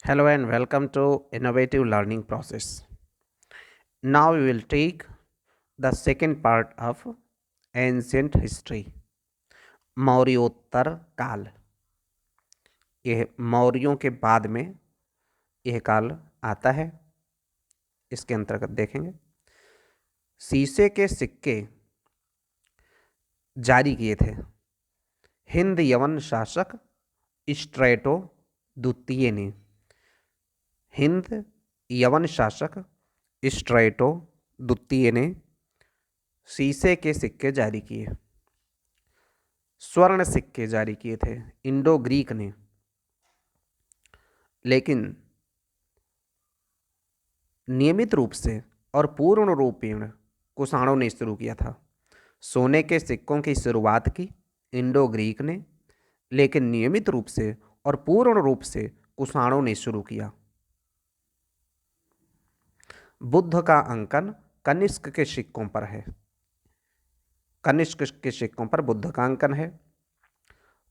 Hello and welcome to Innovative Learning Process. Now we will take the second part of Ancient History. मौर्योत्तर काल। यह मौर्यों के बाद में यह काल आता है। इसके अंतर्गत देखेंगे शीशे के सिक्के जारी किए थे हिंद यवन शासक स्ट्रेटो द्वितीय ने। हिंद यवन शासक स्ट्रेटो द्वितीय ने शीशे के सिक्के जारी किए। स्वर्ण सिक्के जारी किए थे इंडो ग्रीक ने, लेकिन नियमित रूप से और पूर्ण रूपेण कुषाणों ने शुरू किया था। सोने के सिक्कों की शुरुआत की इंडो ग्रीक ने, लेकिन नियमित रूप से और पूर्ण रूप से कुषाणों ने शुरू किया। बुद्ध का अंकन कनिष्क के सिक्कों पर है। कनिष्क के सिक्कों पर बुद्ध का अंकन है।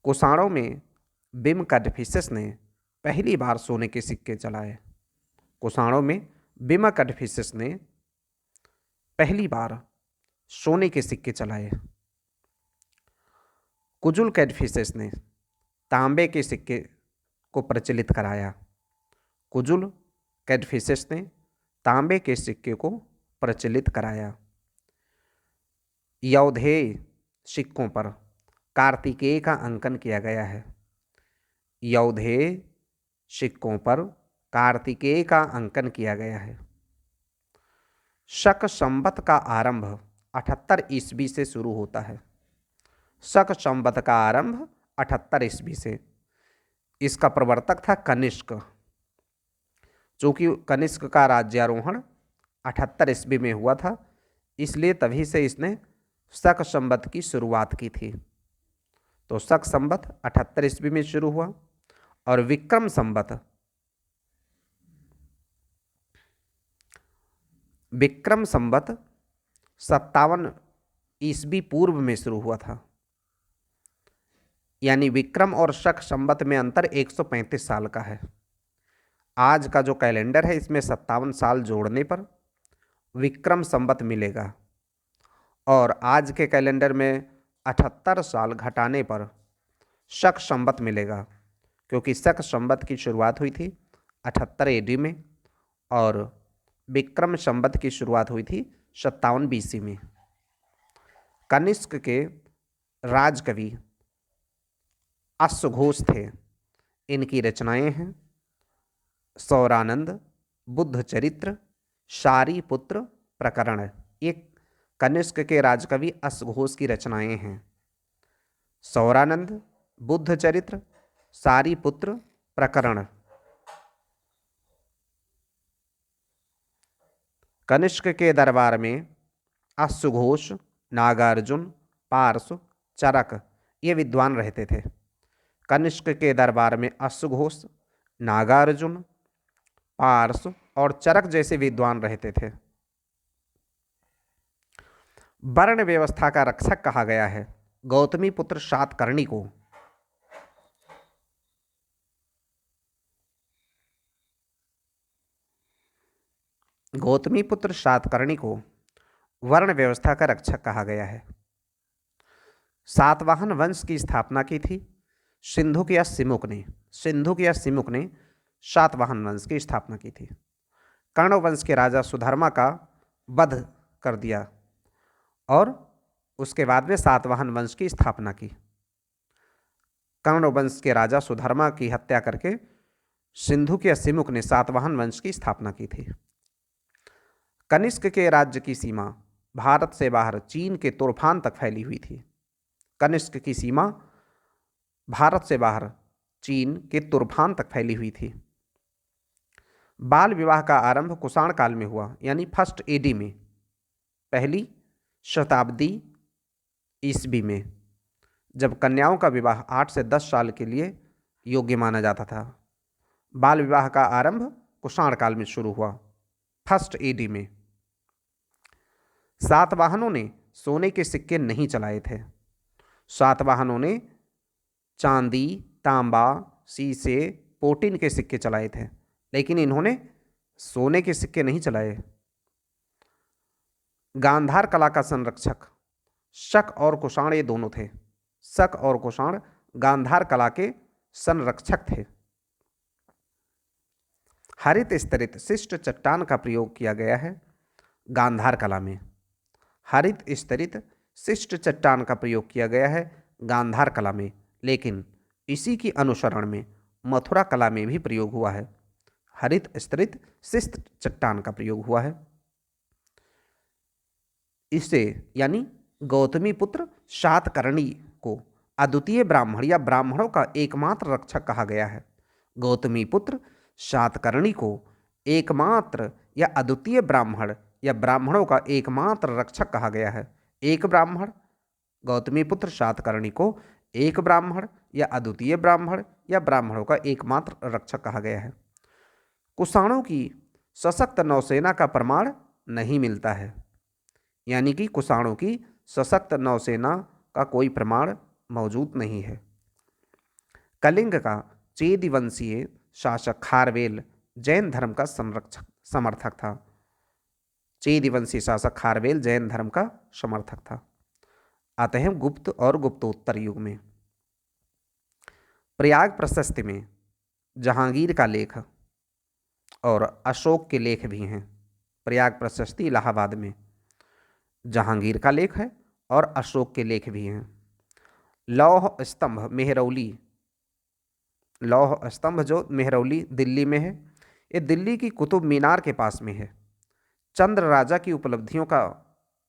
कुषाणों में बिम कडफिसस ने पहली बार सोने के सिक्के चलाए। कुषाणों में बिम कडफिसस ने पहली बार सोने के सिक्के चलाए। कुजुल कैडफिसस ने तांबे के सिक्के को प्रचलित कराया। कुजुल कैडफिसस ने तांबे के सिक्के को प्रचलित कराया। यौधेय सिक्कों पर कार्तिकेय का अंकन किया गया है। यौधेय सिक्कों पर कार्तिकेय का अंकन किया गया है। शक संवत का आरंभ 78 ईस्वी से शुरू होता है। शक संवत का आरंभ 78 ईस्वी से। इसका प्रवर्तक था कनिष्क। चूंकि कनिष्क का राज्यारोहण 78 ईस्वी में हुआ था, इसलिए तभी से इसने शक संवत की शुरुआत की थी। तो शक संवत 78 ईस्वी में शुरू हुआ और विक्रम संवत 57 ईस्वी पूर्व में शुरू हुआ था। यानी विक्रम और शक संवत में अंतर 135 साल का है। आज का जो कैलेंडर है, इसमें 57 साल जोड़ने पर विक्रम संवत मिलेगा और आज के कैलेंडर में 78 साल घटाने पर शक संवत मिलेगा, क्योंकि शक संवत की शुरुआत हुई थी 78 एडी में और विक्रम संवत की शुरुआत हुई थी 57 बीसी में। कनिष्क के राजकवि अश्वघोष थे। इनकी रचनाएं हैं सौरानंद, बुद्ध चरित्र, शारीपुत्र प्रकरण। ये कनिष्क के राजकवि अश्वघोष की रचनाएं हैं। सौरानंद, बुद्ध चरित्र, शारीपुत्र प्रकरण। कनिष्क के दरबार में अश्वघोष, नागार्जुन, पार्श्व, चरक ये विद्वान रहते थे। कनिष्क के दरबार में अश्वघोष, नागार्जुन, पार्श्व और चरक जैसे विद्वान रहते थे। वर्ण व्यवस्था का रक्षक कहा गया है गौतमी पुत्र सातकर्णी को। गौतमी पुत्र सातकर्णी को वर्ण व्यवस्था का रक्षक कहा गया है। सातवाहन वंश की स्थापना की थी सिंधुक या सिमुक ने। सिंधुक या सिमुक ने सातवाहन वंश की स्थापना की थी। कर्ण वंश के राजा सुधर्मा का वध कर दिया और उसके बाद में सातवाहन वंश की स्थापना की। कर्ण वंश के राजा सुधर्मा की हत्या करके सिंधुक या सिमुक ने सातवाहन वंश की स्थापना की थी। कनिष्क के राज्य की सीमा भारत से बाहर चीन के तुर्फान तक फैली हुई थी। कनिष्क की सीमा भारत से बाहर चीन के तुर्फान तक फैली हुई थी। बाल विवाह का आरंभ कुषाण काल में हुआ, यानी फर्स्ट एडी में, पहली शताब्दी ईस्वी में, जब कन्याओं का विवाह 8 से 10 साल के लिए योग्य माना जाता था। बाल विवाह का आरंभ कुषाण काल में शुरू हुआ, फर्स्ट एडी में। सातवाहनों ने सोने के सिक्के नहीं चलाए थे। सातवाहनों ने चांदी, तांबा, शीशे, पोटिन के सिक्के चलाए थे। लेकिन इन्होंने सोने के सिक्के नहीं चलाए। गांधार कला का संरक्षक शक और कुषाण ये दोनों थे। शक और कुषाण गांधार कला के संरक्षक थे। हरित स्तरित शिष्ट चट्टान का प्रयोग किया गया है गांधार कला में। हरित स्तरित शिष्ट चट्टान का प्रयोग किया गया है गांधार कला में, लेकिन इसी की अनुसरण में मथुरा कला में भी प्रयोग हुआ है। हरित स्तरित शिष्ट चट्टान का प्रयोग हुआ है। इसे यानी गौतमी पुत्र शातकर्णी को अद्वितीय ब्राह्मण या ब्राह्मणों का एकमात्र रक्षक कहा गया है। गौतमी पुत्र शातकर्णी को एकमात्र या अद्वितीय ब्राह्मण या ब्राह्मणों का एकमात्र रक्षक कहा गया है। एक ब्राह्मण गौतमी पुत्र शातकर्णी को एक ब्राह्मण या अद्वितीय ब्राह्मण या ब्राह्मणों का एकमात्र रक्षक कहा गया है। कुषाणों की सशक्त नौसेना का प्रमाण नहीं मिलता है, यानी कि कुषाणों की सशक्त नौसेना का कोई प्रमाण मौजूद नहीं है। कलिंग का चेदिवंशीय शासक खारवेल जैन धर्म का समर्थक था। चेदिवंशी शासक खारवेल जैन धर्म का समर्थक था। आते हैं गुप्त और गुप्तोत्तर युग में। प्रयाग प्रशस्ति में जहांगीर का लेख और अशोक के लेख भी हैं। प्रयाग प्रशस्ति इलाहाबाद में जहांगीर का लेख है और अशोक के लेख भी हैं। लौह स्तंभ मेहरौली, लौह स्तंभ जो मेहरौली दिल्ली में है, ये दिल्ली की कुतुब मीनार के पास में है। चंद्र राजा की उपलब्धियों का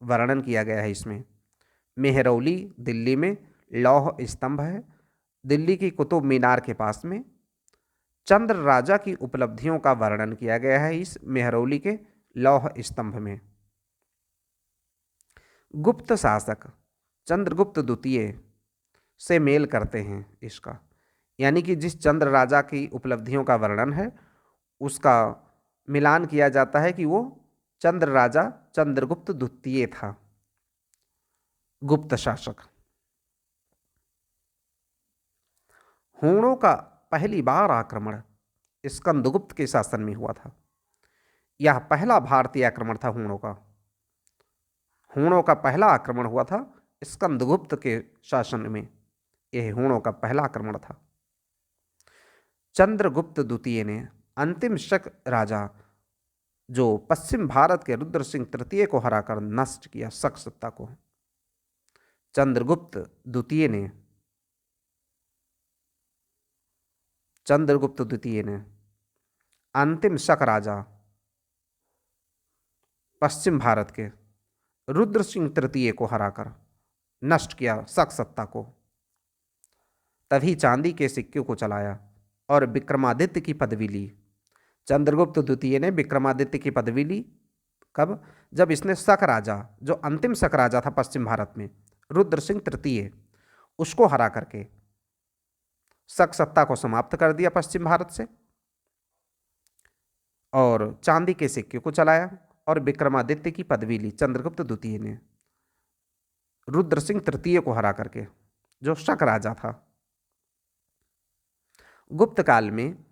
वर्णन किया गया है इसमें। मेहरौली दिल्ली में लौह स्तंभ है, दिल्ली की कुतुब मीनार के पास में चंद्र राजा की उपलब्धियों का वर्णन किया गया है इस मेहरौली के लौह स्तंभ में। गुप्त शासक चंद्रगुप्त द्वितीय से मेल करते हैं इसका, यानी कि जिस चंद्र राजा की उपलब्धियों का वर्णन है उसका मिलान किया जाता है कि वो चंद्र राजा चंद्रगुप्त द्वितीय था, गुप्त शासक। हूणों का पहली बार आक्रमण स्कंदगुप्त के शासन में हुआ था। यह पहला भारतीय आक्रमण था हूणों का। हूणों का पहला आक्रमण हुआ था स्कंदगुप्त के शासन में। यह हूणों का पहला आक्रमण था। चंद्रगुप्त द्वितीय ने अंतिम शक राजा जो पश्चिम भारत के रुद्र सिंह तृतीय को हराकर नष्ट किया शक सत्ता को। चंद्रगुप्त द्वितीय ने अंतिम शक राजा पश्चिम भारत के रुद्र सिंह तृतीय को हराकर नष्ट किया शक सत्ता को। तभी चांदी के सिक्के को चलाया और विक्रमादित्य की पदवी ली। चंद्रगुप्त द्वितीय ने विक्रमादित्य की पदवी ली कब? जब इसने शक राजा जो अंतिम शक राजा था पश्चिम भारत में रुद्र सिंह तृतीय, उसको हरा करके शक सत्ता को समाप्त कर दिया पश्चिम भारत से और चांदी के सिक्के को चलाया और विक्रमादित्य की पदवी ली। चंद्रगुप्त द्वितीय ने रुद्र सिंह तृतीय को हरा करके, जो शक राजा था। गुप्त काल में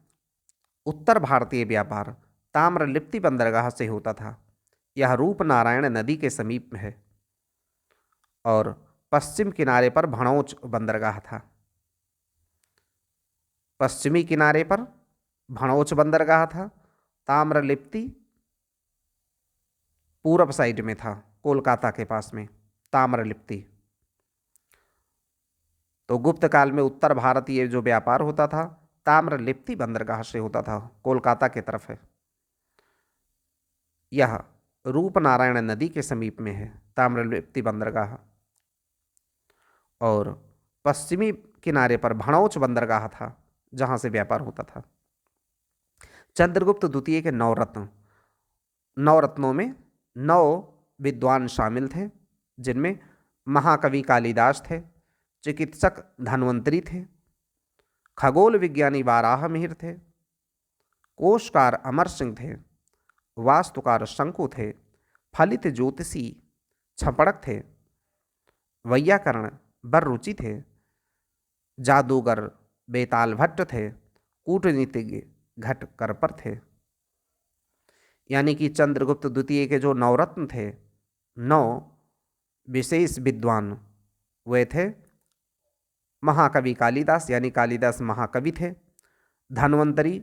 उत्तर भारतीय व्यापार ताम्रलिप्ति बंदरगाह से होता था। यह रूपनारायण नदी के समीप में है और पश्चिम किनारे पर भणौच बंदरगाह था। पश्चिमी किनारे पर भणौच बंदरगाह था। ताम्रलिप्ति पूरब साइड में था, कोलकाता के पास में ताम्रलिप्ति। तो गुप्त काल में उत्तर भारतीय जो व्यापार होता था ताम्रलिप्ति बंदरगाह से होता था, कोलकाता की तरफ है। यह रूपनारायण नदी के समीप में है ताम्रलिप्ति बंदरगाह और पश्चिमी किनारे पर भणौच बंदरगाह था जहां से व्यापार होता था। चंद्रगुप्त द्वितीय के 9 रत्न, 9 रत्नों में 9 विद्वान शामिल थे, जिनमें महाकवि कालिदास थे, चिकित्सक धन्वंतरी थे, खगोल विज्ञानी वाराह मिहिर थे, कोशकार अमर सिंह थे, वास्तुकार शंकु थे, फलित ज्योतिषी छपड़क थे, वैयाकरण बररुचि थे, जादूगर बेताल भट्ट थे, कूटनीतिज्ञ घट कर पर थे। यानी कि चंद्रगुप्त द्वितीय के जो नवरत्न थे, 9 विशेष विद्वान, वे थे महाकवि कालिदास, यानी कालिदास महाकवि थे। धन्वंतरी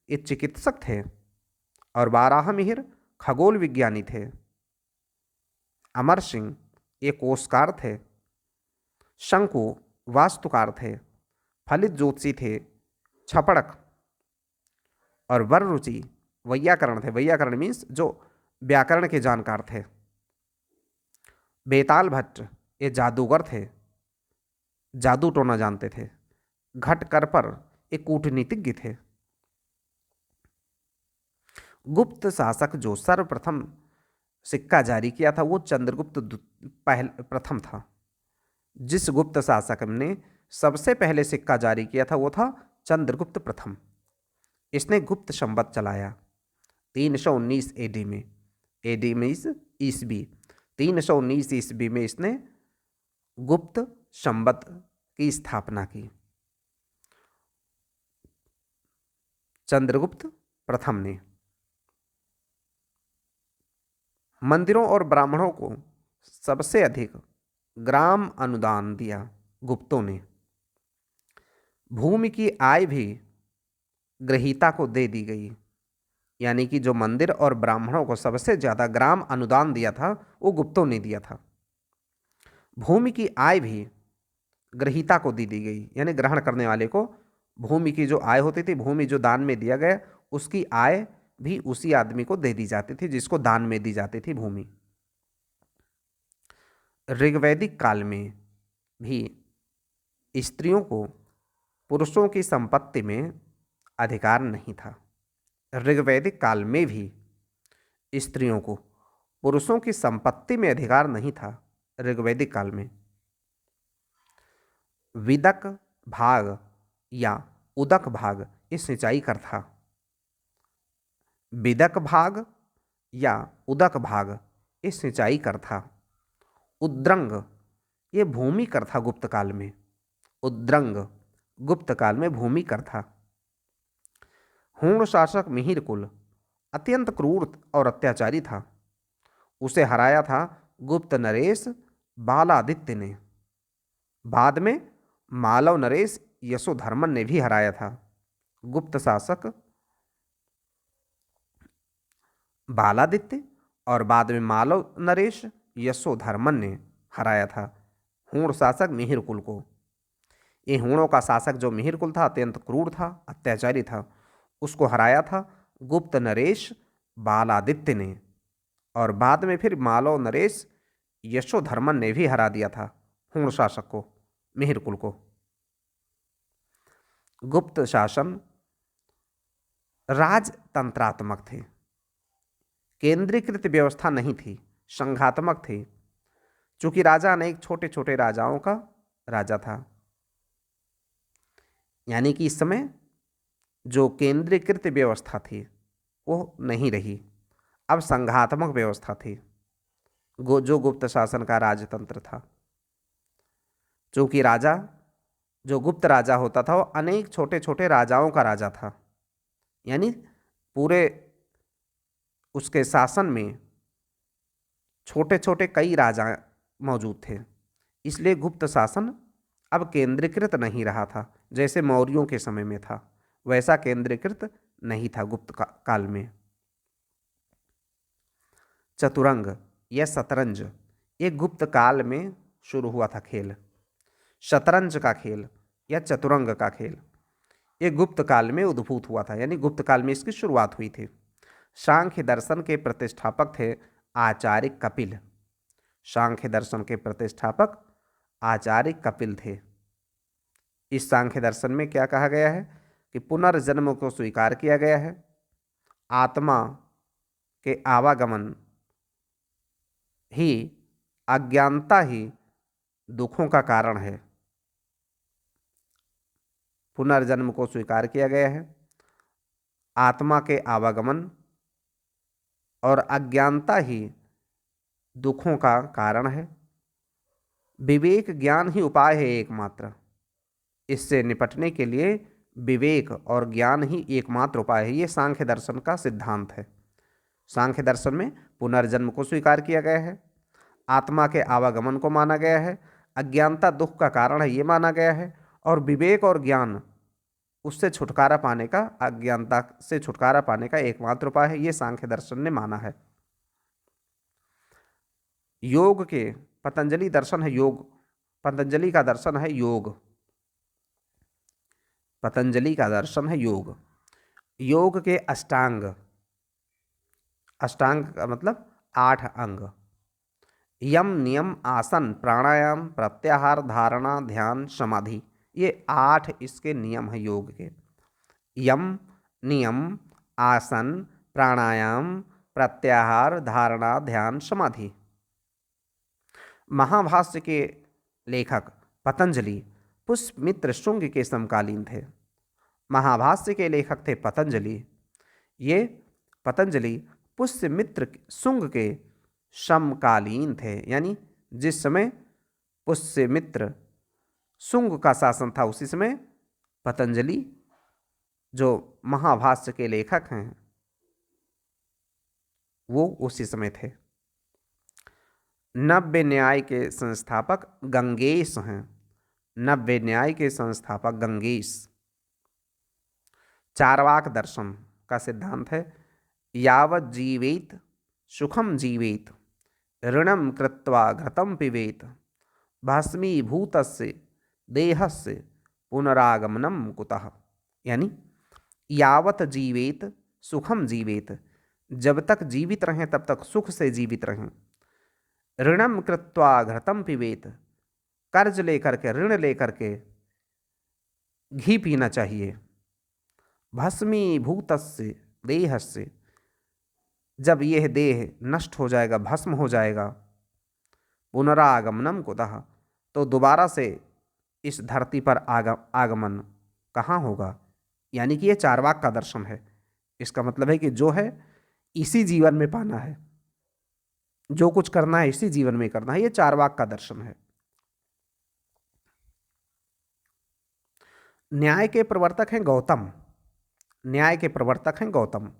ये चिकित्सक थे। और बाराहमिहिर खगोल विज्ञानी थे। अमर सिंह ये कोषकार थे। शंकु वास्तुकार थे। फलित ज्योतिषी थे, छपड़क। और वररुचि वैयाकरण थे। वैयाकरण मीन्स जो व्याकरण के जानकार थे। बेताल भट्ट ये जादूगर थे, जादू टोना जानते थे। घटकर पर एक कूटनीतिज्ञ थे। गुप्त शासक जो सर्वप्रथम सिक्का जारी किया था वो चंद्रगुप्त प्रथम था। जिस गुप्त शासक ने सबसे पहले सिक्का जारी किया था वो था चंद्रगुप्त प्रथम। इसने गुप्त संवत चलाया 319 एडी में। एडी में ईस्वी 319 ईस्वी में इसने गुप्त संवत की स्थापना की, चंद्रगुप्त प्रथम ने। मंदिरों और ब्राह्मणों को सबसे अधिक ग्राम अनुदान दिया गुप्तों ने। भूमि की आय भी ग्रहीता को दे दी गई। यानी कि जो मंदिर और ब्राह्मणों को सबसे ज़्यादा ग्राम अनुदान दिया था वो गुप्तों ने दिया था। भूमि की आय भी ग्रहीता को दी गई, यानी ग्रहण करने वाले को भूमि की जो आय होती थी, भूमि जो दान में दिया गया उसकी आय भी उसी आदमी को दे दी जाती थी जिसको दान में दी जाती थी भूमि। ऋग्वैदिक काल में भी स्त्रियों को पुरुषों की संपत्ति में अधिकार नहीं था। ऋग्वैदिक काल में भी स्त्रियों को पुरुषों की संपत्ति में अधिकार नहीं था। ऋग्वैदिक काल में विदक भाग या उदक भाग ये सिंचाई कर था। विदक भाग या उदक भाग ये सिंचाई कर था। उद्रंग ये भूमि कर था गुप्त काल में। उद्रंग गुप्त काल में भूमि कर था। हूण शासक मिहिर कुल अत्यंत क्रूर और अत्याचारी था। उसे हराया था गुप्त नरेश बालादित्य ने। बाद में मालव नरेश यशोधर्मन ने भी हराया था। गुप्त शासक बालादित्य और बाद में मालव नरेश यशोधर्मन ने हराया था हूण शासक मिहिर कुल को। ये हूणों का शासक जो मिहिर कुल था अत्यंत क्रूर था, अत्याचारी था, उसको हराया था गुप्त नरेश बालादित्य ने। और बाद में फिर मालव नरेश यशोधर्मन ने भी हरा दिया था हूण शासक को, मिहिर कुल को। गुप्त शासन राजतंत्रात्मक थे, केंद्रीकृत व्यवस्था नहीं थी, संघात्मक थी। चूंकि राजा अनेक छोटे छोटे राजाओं का राजा था, यानी कि इस समय जो केंद्रीकृत व्यवस्था थी वो नहीं रही, अब संघात्मक व्यवस्था थी जो गुप्त शासन का राजतंत्र था। चूंकि राजा जो गुप्त राजा होता था वो अनेक छोटे छोटे राजाओं का राजा था, यानी पूरे उसके शासन में छोटे छोटे कई राजा मौजूद थे। इसलिए गुप्त शासन अब केंद्रीकृत नहीं रहा था। जैसे मौर्यों के समय में था वैसा केंद्रीकृत नहीं था गुप्त काल में। चतुरंग या शतरंज ये गुप्त काल में शुरू हुआ था खेल। शतरंज का खेल या चतुरंग का खेल ये गुप्त काल में उद्भूत हुआ था, यानी गुप्त काल में इसकी शुरुआत हुई थी। सांख्य दर्शन के प्रतिष्ठापक थे आचार्य कपिल। सांख्य दर्शन के प्रतिष्ठापक आचार्य कपिल थे। इस सांख्य दर्शन में क्या कहा गया है कि पुनर्जन्म को स्वीकार किया गया है, आत्मा के आवागमन ही, अज्ञानता ही दुखों का कारण है। पुनर्जन्म को स्वीकार किया गया है, आत्मा के आवागमन और अज्ञानता ही दुखों का कारण है। विवेक ज्ञान ही उपाय है एकमात्र। इससे निपटने के लिए विवेक और ज्ञान ही एकमात्र उपाय है। ये सांख्य दर्शन का सिद्धांत है। सांख्य दर्शन में पुनर्जन्म को स्वीकार किया गया है, आत्मा के आवागमन को माना गया है, अज्ञानता दुख का कारण है ये माना गया है, और विवेक और ज्ञान उससे छुटकारा पाने का, अज्ञानता से छुटकारा पाने का एकमात्र उपाय है, ये सांख्य दर्शन ने माना है। योग के पतंजलि दर्शन है योग, पतंजलि का दर्शन है योग, पतंजलि का दर्शन है योग। योग के अष्टांग, अष्टांग का मतलब 8 अंग, यम नियम आसन प्राणायाम प्रत्याहार धारणा ध्यान समाधि, ये 8 इसके नियम हैं योग के। यम नियम आसन प्राणायाम प्रत्याहार धारणा ध्यान समाधि। महाभाष्य के लेखक पतंजलि पुष्यमित्र शुंग के समकालीन थे। महाभाष्य के लेखक थे पतंजलि। ये पतंजलि पुष्यमित्र शुंग के समकालीन थे, यानी जिस समय पुष्यमित्र शुंग का शासन था उसी समय पतंजलि जो महाभाष्य के लेखक हैं वो उसी समय थे। नव्य न्याय के संस्थापक गंगेश हैं, नव्य न्याय के संस्थापक गंगेश। चार्वाक दर्शन का सिद्धांत है यावत् जीवेत सुखम जीवेत ऋणम कृत्वा घृतम पिबेत भस्मीभूतस्य देहस्य पुनरागमनम कुतः, यानी यावत जीवेत सुखम जीवेत, जब तक जीवित रहें तब तक सुख से जीवित रहें। ऋणम कृत्वा घृतम पिबेत, कर्ज लेकर के, ऋण लेकर के घी पीना चाहिए। भस्मीभूतस्य देहस्य, जब यह देह नष्ट हो जाएगा, भस्म हो जाएगा। पुनरागमनम कुतः, तो दोबारा से इस धरती पर आगमन कहाँ होगा, यानी कि यह चार्वाक का दर्शन है। इसका मतलब है कि जो है इसी जीवन में पाना है, जो कुछ करना है इसी जीवन में करना है, ये चार्वाक का दर्शन है। न्याय के प्रवर्तक हैं गौतम, न्याय के प्रवर्तक हैं गौतम।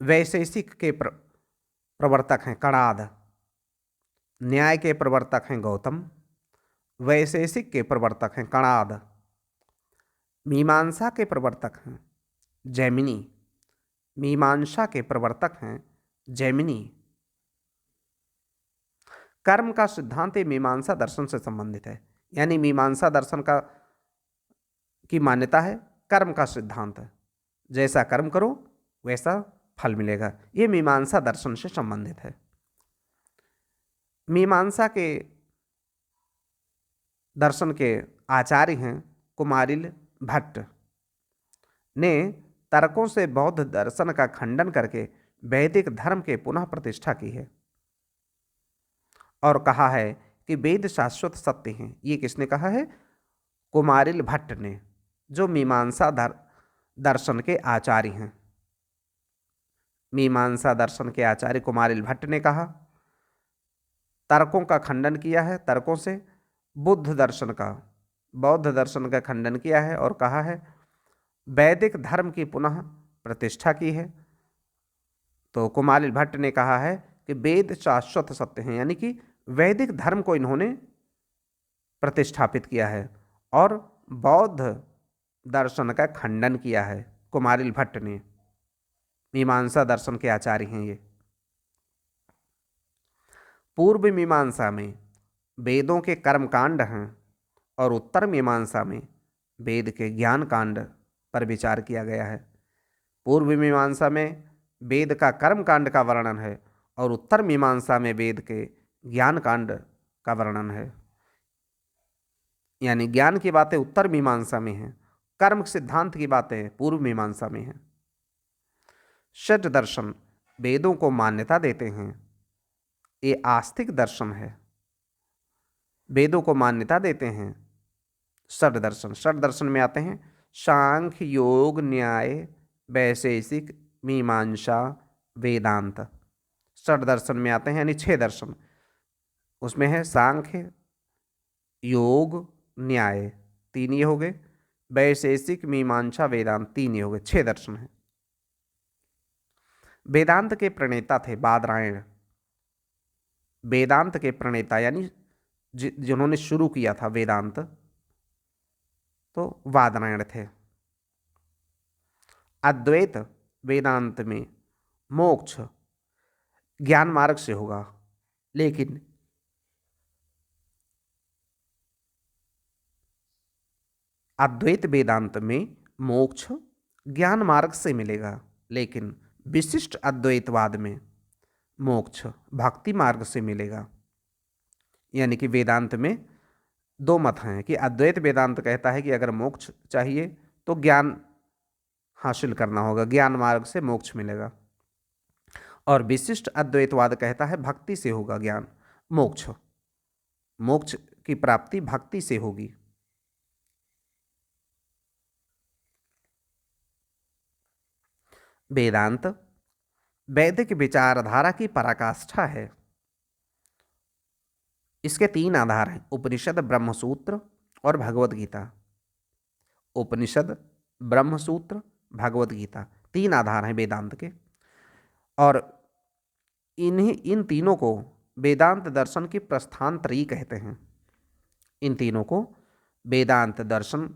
वैशेषिक के प्रवर्तक हैं कणाद। न्याय के प्रवर्तक हैं गौतम, वैशेषिक के प्रवर्तक हैं कणाद। मीमांसा के प्रवर्तक हैं जैमिनी, मीमांसा के प्रवर्तक हैं जैमिनी। कर्म का सिद्धांत मीमांसा दर्शन से संबंधित है, यानी मीमांसा दर्शन का की मान्यता है कर्म का सिद्धांत है, जैसा कर्म करो वैसा फल मिलेगा, ये मीमांसा दर्शन से संबंधित है। मीमांसा के दर्शन के आचार्य हैं कुमारिल भट्ट ने तर्कों से बौद्ध दर्शन का खंडन करके वैदिक धर्म के पुनः प्रतिष्ठा की है और कहा है कि वेद शाश्वत सत्य हैं। ये किसने कहा है? कुमारिल भट्ट ने, जो मीमांसा दर्शन के आचार्य हैं। मीमांसा दर्शन के आचार्य कुमारिल भट्ट ने कहा, तर्कों का खंडन किया है, तर्कों से बुद्ध दर्शन का, बौद्ध दर्शन का खंडन किया है और कहा है वैदिक धर्म की पुनः प्रतिष्ठा की है। तो कुमारिल भट्ट ने कहा है कि वेद शाश्वत सत्य हैं, यानी कि वैदिक धर्म को इन्होंने प्रतिष्ठापित किया है और बौद्ध दर्शन का खंडन किया है कुमारिल भट्ट ने। मीमांसा दर्शन के आचार्य हैं ये। पूर्व मीमांसा में वेदों के कर्म कांड हैं और उत्तर मीमांसा में वेद के ज्ञान कांड पर विचार किया गया है। पूर्व मीमांसा में वेद का कर्म कांड का वर्णन है और उत्तर मीमांसा में वेद के ज्ञान कांड का वर्णन है, यानी ज्ञान की बातें उत्तर मीमांसा में हैं, कर्म सिद्धांत की बातें पूर्व मीमांसा में हैं। षट दर्शन वेदों को मान्यता देते हैं, ये आस्तिक दर्शन है, वेदों को मान्यता देते हैं। षट दर्शन, षट दर्शन में आते हैं सांख्य योग न्याय वैशेषिक मीमांसा वेदांत। षट दर्शन में आते हैं यानी 6 दर्शन, उसमें है सांख्य योग न्याय 3 ये हो गए, वैशेषिक, मीमांसा, वेदांत, तीन ही हो गए, 6 दर्शन हैं। वेदांत के प्रणेता थे बादरायण। वेदांत के प्रणेता यानी जिन्होंने शुरू किया था वेदांत, तो बादरायण थे। अद्वैत वेदांत में मोक्ष ज्ञान मार्ग से होगा, लेकिन अद्वैत वेदांत में मोक्ष ज्ञान मार्ग से मिलेगा, लेकिन विशिष्ट अद्वैतवाद में मोक्ष भक्ति मार्ग से मिलेगा। यानी कि वेदांत में दो मत हैं कि अद्वैत वेदांत कहता है कि अगर मोक्ष चाहिए तो ज्ञान हासिल करना होगा, ज्ञान मार्ग से मोक्ष मिलेगा, और विशिष्ट अद्वैतवाद कहता है भक्ति से होगा ज्ञान मोक्ष, मोक्ष की प्राप्ति भक्ति से होगी। वेदांत वैदिक विचारधारा की पराकाष्ठा है। इसके 3 आधार हैं, उपनिषद, ब्रह्मसूत्र और भगवत गीता। उपनिषद, ब्रह्मसूत्र, भगवत गीता, 3 आधार हैं वेदांत के, और इन तीनों को वेदांत दर्शन की प्रस्थान त्रयी कहते हैं। इन तीनों को वेदांत दर्शन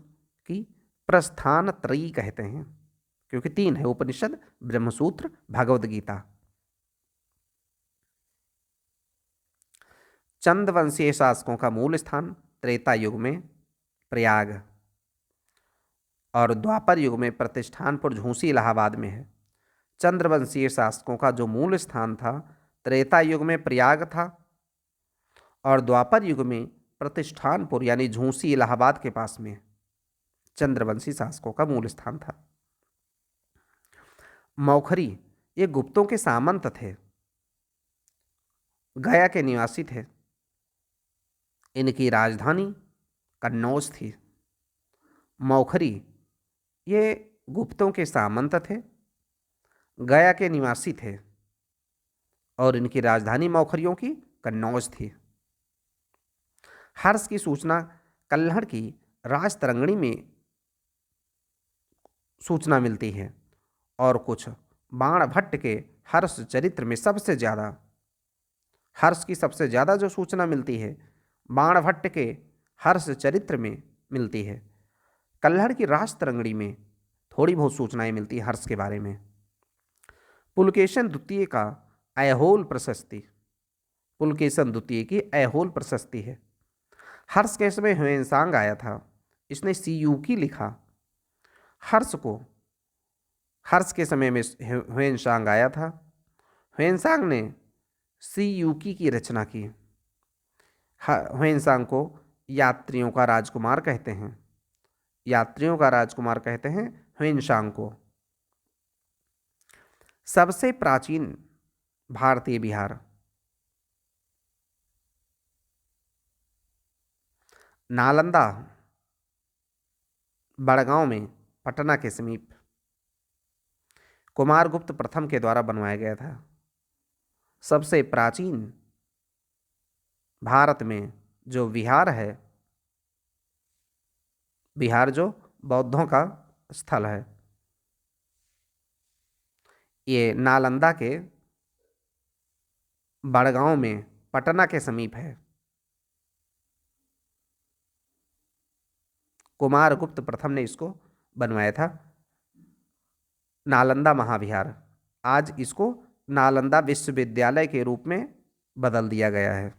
की प्रस्थान त्रयी कहते हैं, क्योंकि 3 है, उपनिषद, ब्रह्मसूत्र, भगवत गीता। चंद वंशीय शासकों का मूल स्थान त्रेता युग में प्रयाग और द्वापर युग में प्रतिष्ठानपुर, झूसी, इलाहाबाद में है। चंद्रवंशीय शासकों का जो मूल स्थान था त्रेता युग में प्रयाग था, और द्वापर युग में प्रतिष्ठानपुर यानी झूसी, इलाहाबाद के पास में चंद्रवंशी शासकों का मूल स्थान था। मौखरी ये गुप्तों के सामंत थे, गया के निवासी थे। इनकी राजधानी कन्नौज थी। मौखरी ये गुप्तों के सामंत थे, गया के निवासी थे, और इनकी राजधानी मौखरियों की कन्नौज थी। हर्ष की सूचना कल्हड़ की राजतरंगिणी में सूचना मिलती है, और कुछ बाणभट्ट के हर्ष चरित्र में सबसे ज़्यादा, हर्ष की सबसे ज़्यादा जो सूचना मिलती है बाणभट्ट के हर्ष चरित्र में मिलती है। कल्हड़ की राजतरंगिणी में थोड़ी बहुत सूचनाएं मिलती है हर्ष के बारे में। पुलकेशन द्वितीय का ऐहोल प्रशस्ति, पुलकेशन द्वितीय की ऐहोल प्रशस्ति है। हर्ष के समय ह्वेनसांग आया था, इसने सीयूकी लिखा। हर्ष के समय में ह्वेनसांग आया था, ह्वेनसांग ने सीयूकी की रचना की। ह्वेनसांग को यात्रियों का राजकुमार कहते हैं, यात्रियों का राजकुमार कहते हैं ह्वेनसांग को। सबसे प्राचीन भारतीय विहार नालंदा, बड़गांव में, पटना के समीप, कुमारगुप्त प्रथम के द्वारा बनवाया गया था। सबसे प्राचीन भारत में जो विहार है, विहार जो बौद्धों का स्थल है, ये नालंदा के बड़गांव में, पटना के समीप है। कुमारगुप्त प्रथम ने इसको बनवाया था, नालंदा महाविहार। आज इसको नालंदा विश्वविद्यालय के रूप में बदल दिया गया है।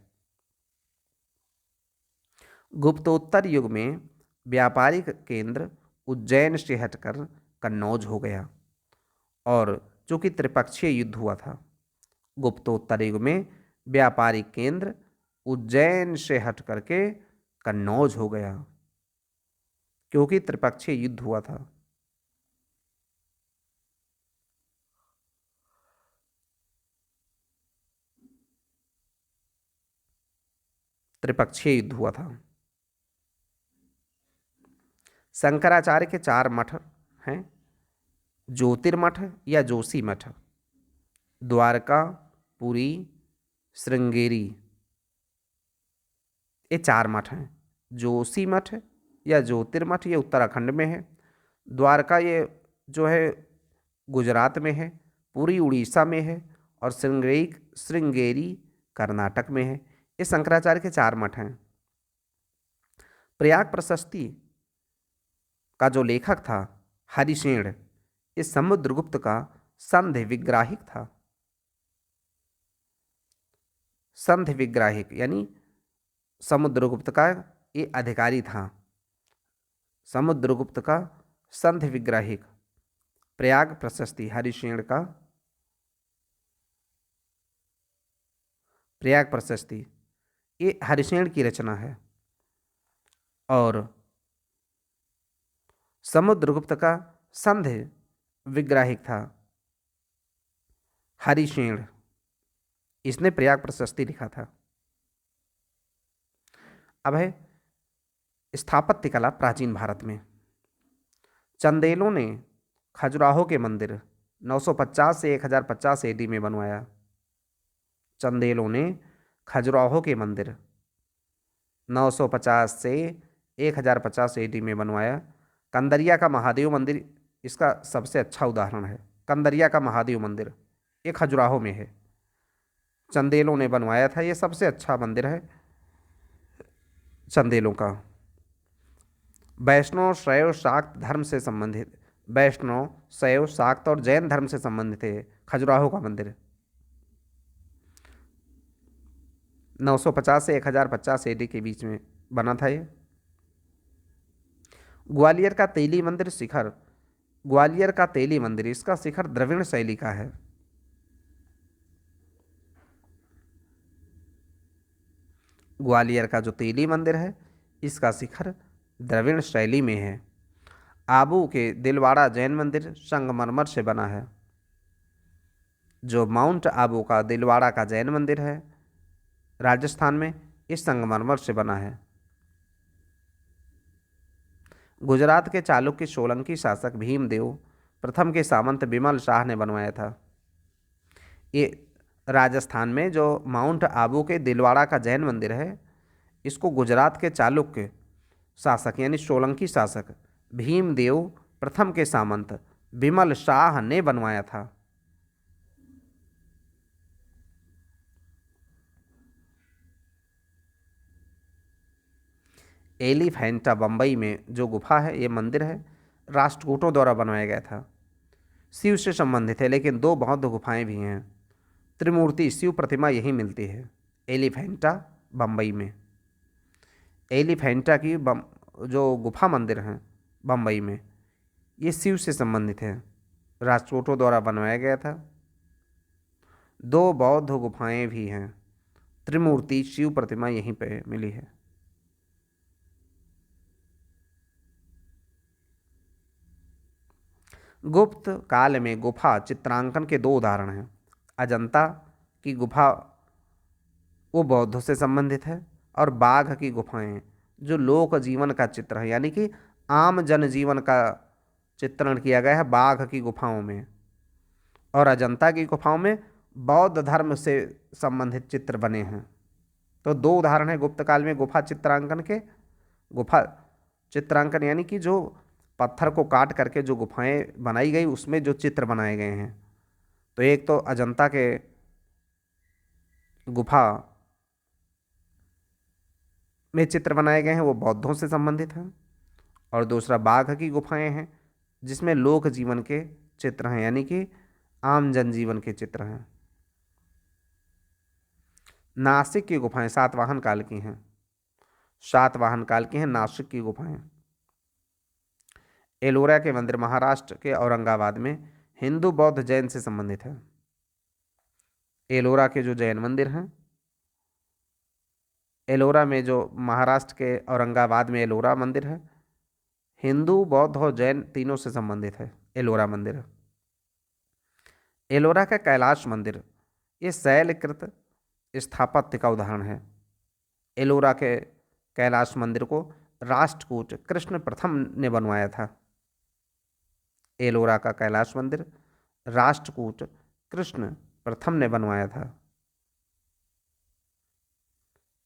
गुप्तोत्तर युग में व्यापारिक केंद्र उज्जैन से हटकर कन्नौज हो गया, और चूंकि त्रिपक्षीय युद्ध हुआ था, गुप्तोत्तर युग में व्यापारिक केंद्र उज्जैन से हट करके कन्नौज हो गया, क्योंकि त्रिपक्षीय युद्ध हुआ था। त्रिपक्षीय युद्ध हुआ था। शंकराचार्य के 4 मठ हैं, ज्योतिर्मठ या जोशी मठ, द्वारका, पुरी, श्रृंगेरी, ये 4 मठ हैं। जोशी मठ, या ज्योतिर्मठ ये उत्तराखंड में है। द्वारका ये जो है गुजरात में है। पुरी उड़ीसा में है। और श्रृंगेरी कर्नाटक में है। ये शंकराचार्य के 4 मठ हैं। प्रयाग प्रशस्ति का जो लेखक था हरिशेण, इस समुद्रगुप्त का संधि विग्राहिक था। संधि विग्राहिक यानी समुद्रगुप्त का ये अधिकारी था। समुद्रगुप्त का संधि विग्राहिक। प्रयाग प्रशस्ति हरिशेण का प्रयाग प्रशस्ति ये हरिशेण की रचना है। और समुद्रगुप्त का संधि विग्राहिक था हरिशेण, इसने प्रयाग प्रशस्ति लिखा था। अब है स्थापत्य कला प्राचीन भारत में। चंदेलों ने खजुराहो के मंदिर 950 से 1050 एडी में बनवाया। चंदेलों ने खजुराहो के मंदिर 950 से 1050 एडी में बनवाया। कंदरिया का महादेव मंदिर इसका सबसे अच्छा उदाहरण है। कंदरिया का महादेव मंदिर ये खजुराहो में है, चंदेलों ने बनवाया था। ये सबसे अच्छा मंदिर है चंदेलों का। वैष्णव शैव शाक्त धर्म से संबंधित, वैष्णव शैव शाक्त और जैन धर्म से संबंधित है खजुराहो का मंदिर। 950 से 1050 एडी के बीच में बना था ये। ग्वालियर का तेली मंदिर शिखर, ग्वालियर का तेली मंदिर इसका शिखर द्रविड़ शैली का है। ग्वालियर का जो तेली मंदिर है इसका शिखर द्रविड़ शैली में है। आबू के दिलवाड़ा जैन मंदिर संगमरमर से बना है। जो माउंट आबू का दिलवाड़ा का जैन मंदिर है राजस्थान में, इस संगमरमर से बना है। गुजरात के चालुक्य सोलंकी शासक भीमदेव प्रथम के सामंत बिमल शाह ने बनवाया था। ये राजस्थान में जो माउंट आबू के दिलवाड़ा का जैन मंदिर है, इसको गुजरात के चालुक्य शासक यानी सोलंकी शासक भीमदेव प्रथम के सामंत बिमल शाह ने बनवाया था। एलिफेंटा बम्बई में जो गुफा है, ये मंदिर है, राष्ट्रकूटों द्वारा बनवाया गया था। शिव से संबंधित है, लेकिन 2 बौद्ध गुफाएं भी हैं। त्रिमूर्ति शिव प्रतिमा यहीं मिलती है एलिफेंटा बम्बई में। एलिफेंटा की जो गुफा मंदिर हैं बम्बई में, ये शिव से संबंधित है, राष्ट्रकूटों द्वारा बनवाया गया था। 2 बौद्ध गुफाएं भी हैं। त्रिमूर्ति शिव प्रतिमा यहीं पे मिली है। गुप्त काल में गुफा चित्रांकन के 2 उदाहरण हैं। अजंता की गुफा वो बौद्धों से संबंधित है, और बाघ की गुफाएं जो लोक जीवन का चित्र है, यानी कि आम जनजीवन का चित्रण किया गया है बाघ की गुफाओं में। और अजंता की गुफाओं में बौद्ध धर्म से संबंधित चित्र बने हैं। तो 2 उदाहरण है गुप्त काल में गुफा चित्रांकन के। गुफा चित्रांकन यानी कि जो पत्थर को काट करके जो गुफाएं बनाई गई उसमें जो चित्र बनाए गए हैं। तो एक तो अजंता के गुफा में चित्र बनाए गए हैं, वो बौद्धों से संबंधित हैं। और दूसरा बाघ की गुफाएं हैं जिसमें लोक जीवन के चित्र हैं, यानी कि आम जनजीवन के चित्र हैं। नासिक की गुफाएं सातवाहन काल की हैं। सातवाहन काल की हैं नासिक की गुफाएं। एलोरा के मंदिर महाराष्ट्र के औरंगाबाद में हिंदू बौद्ध जैन से संबंधित है। एलोरा के जो जैन मंदिर हैं, एलोरा में जो महाराष्ट्र के औरंगाबाद में एलोरा मंदिर है, हिंदू बौद्ध और जैन तीनों से संबंधित है एलोरा मंदिर। एलोरा का कैलाश मंदिर ये शैलकृत स्थापत्य का उदाहरण है। एलोरा के कैलाश मंदिर को राष्ट्रकूट कृष्ण प्रथम ने बनवाया था। एलोरा का कैलाश मंदिर राष्ट्रकूट कृष्ण प्रथम ने बनवाया था।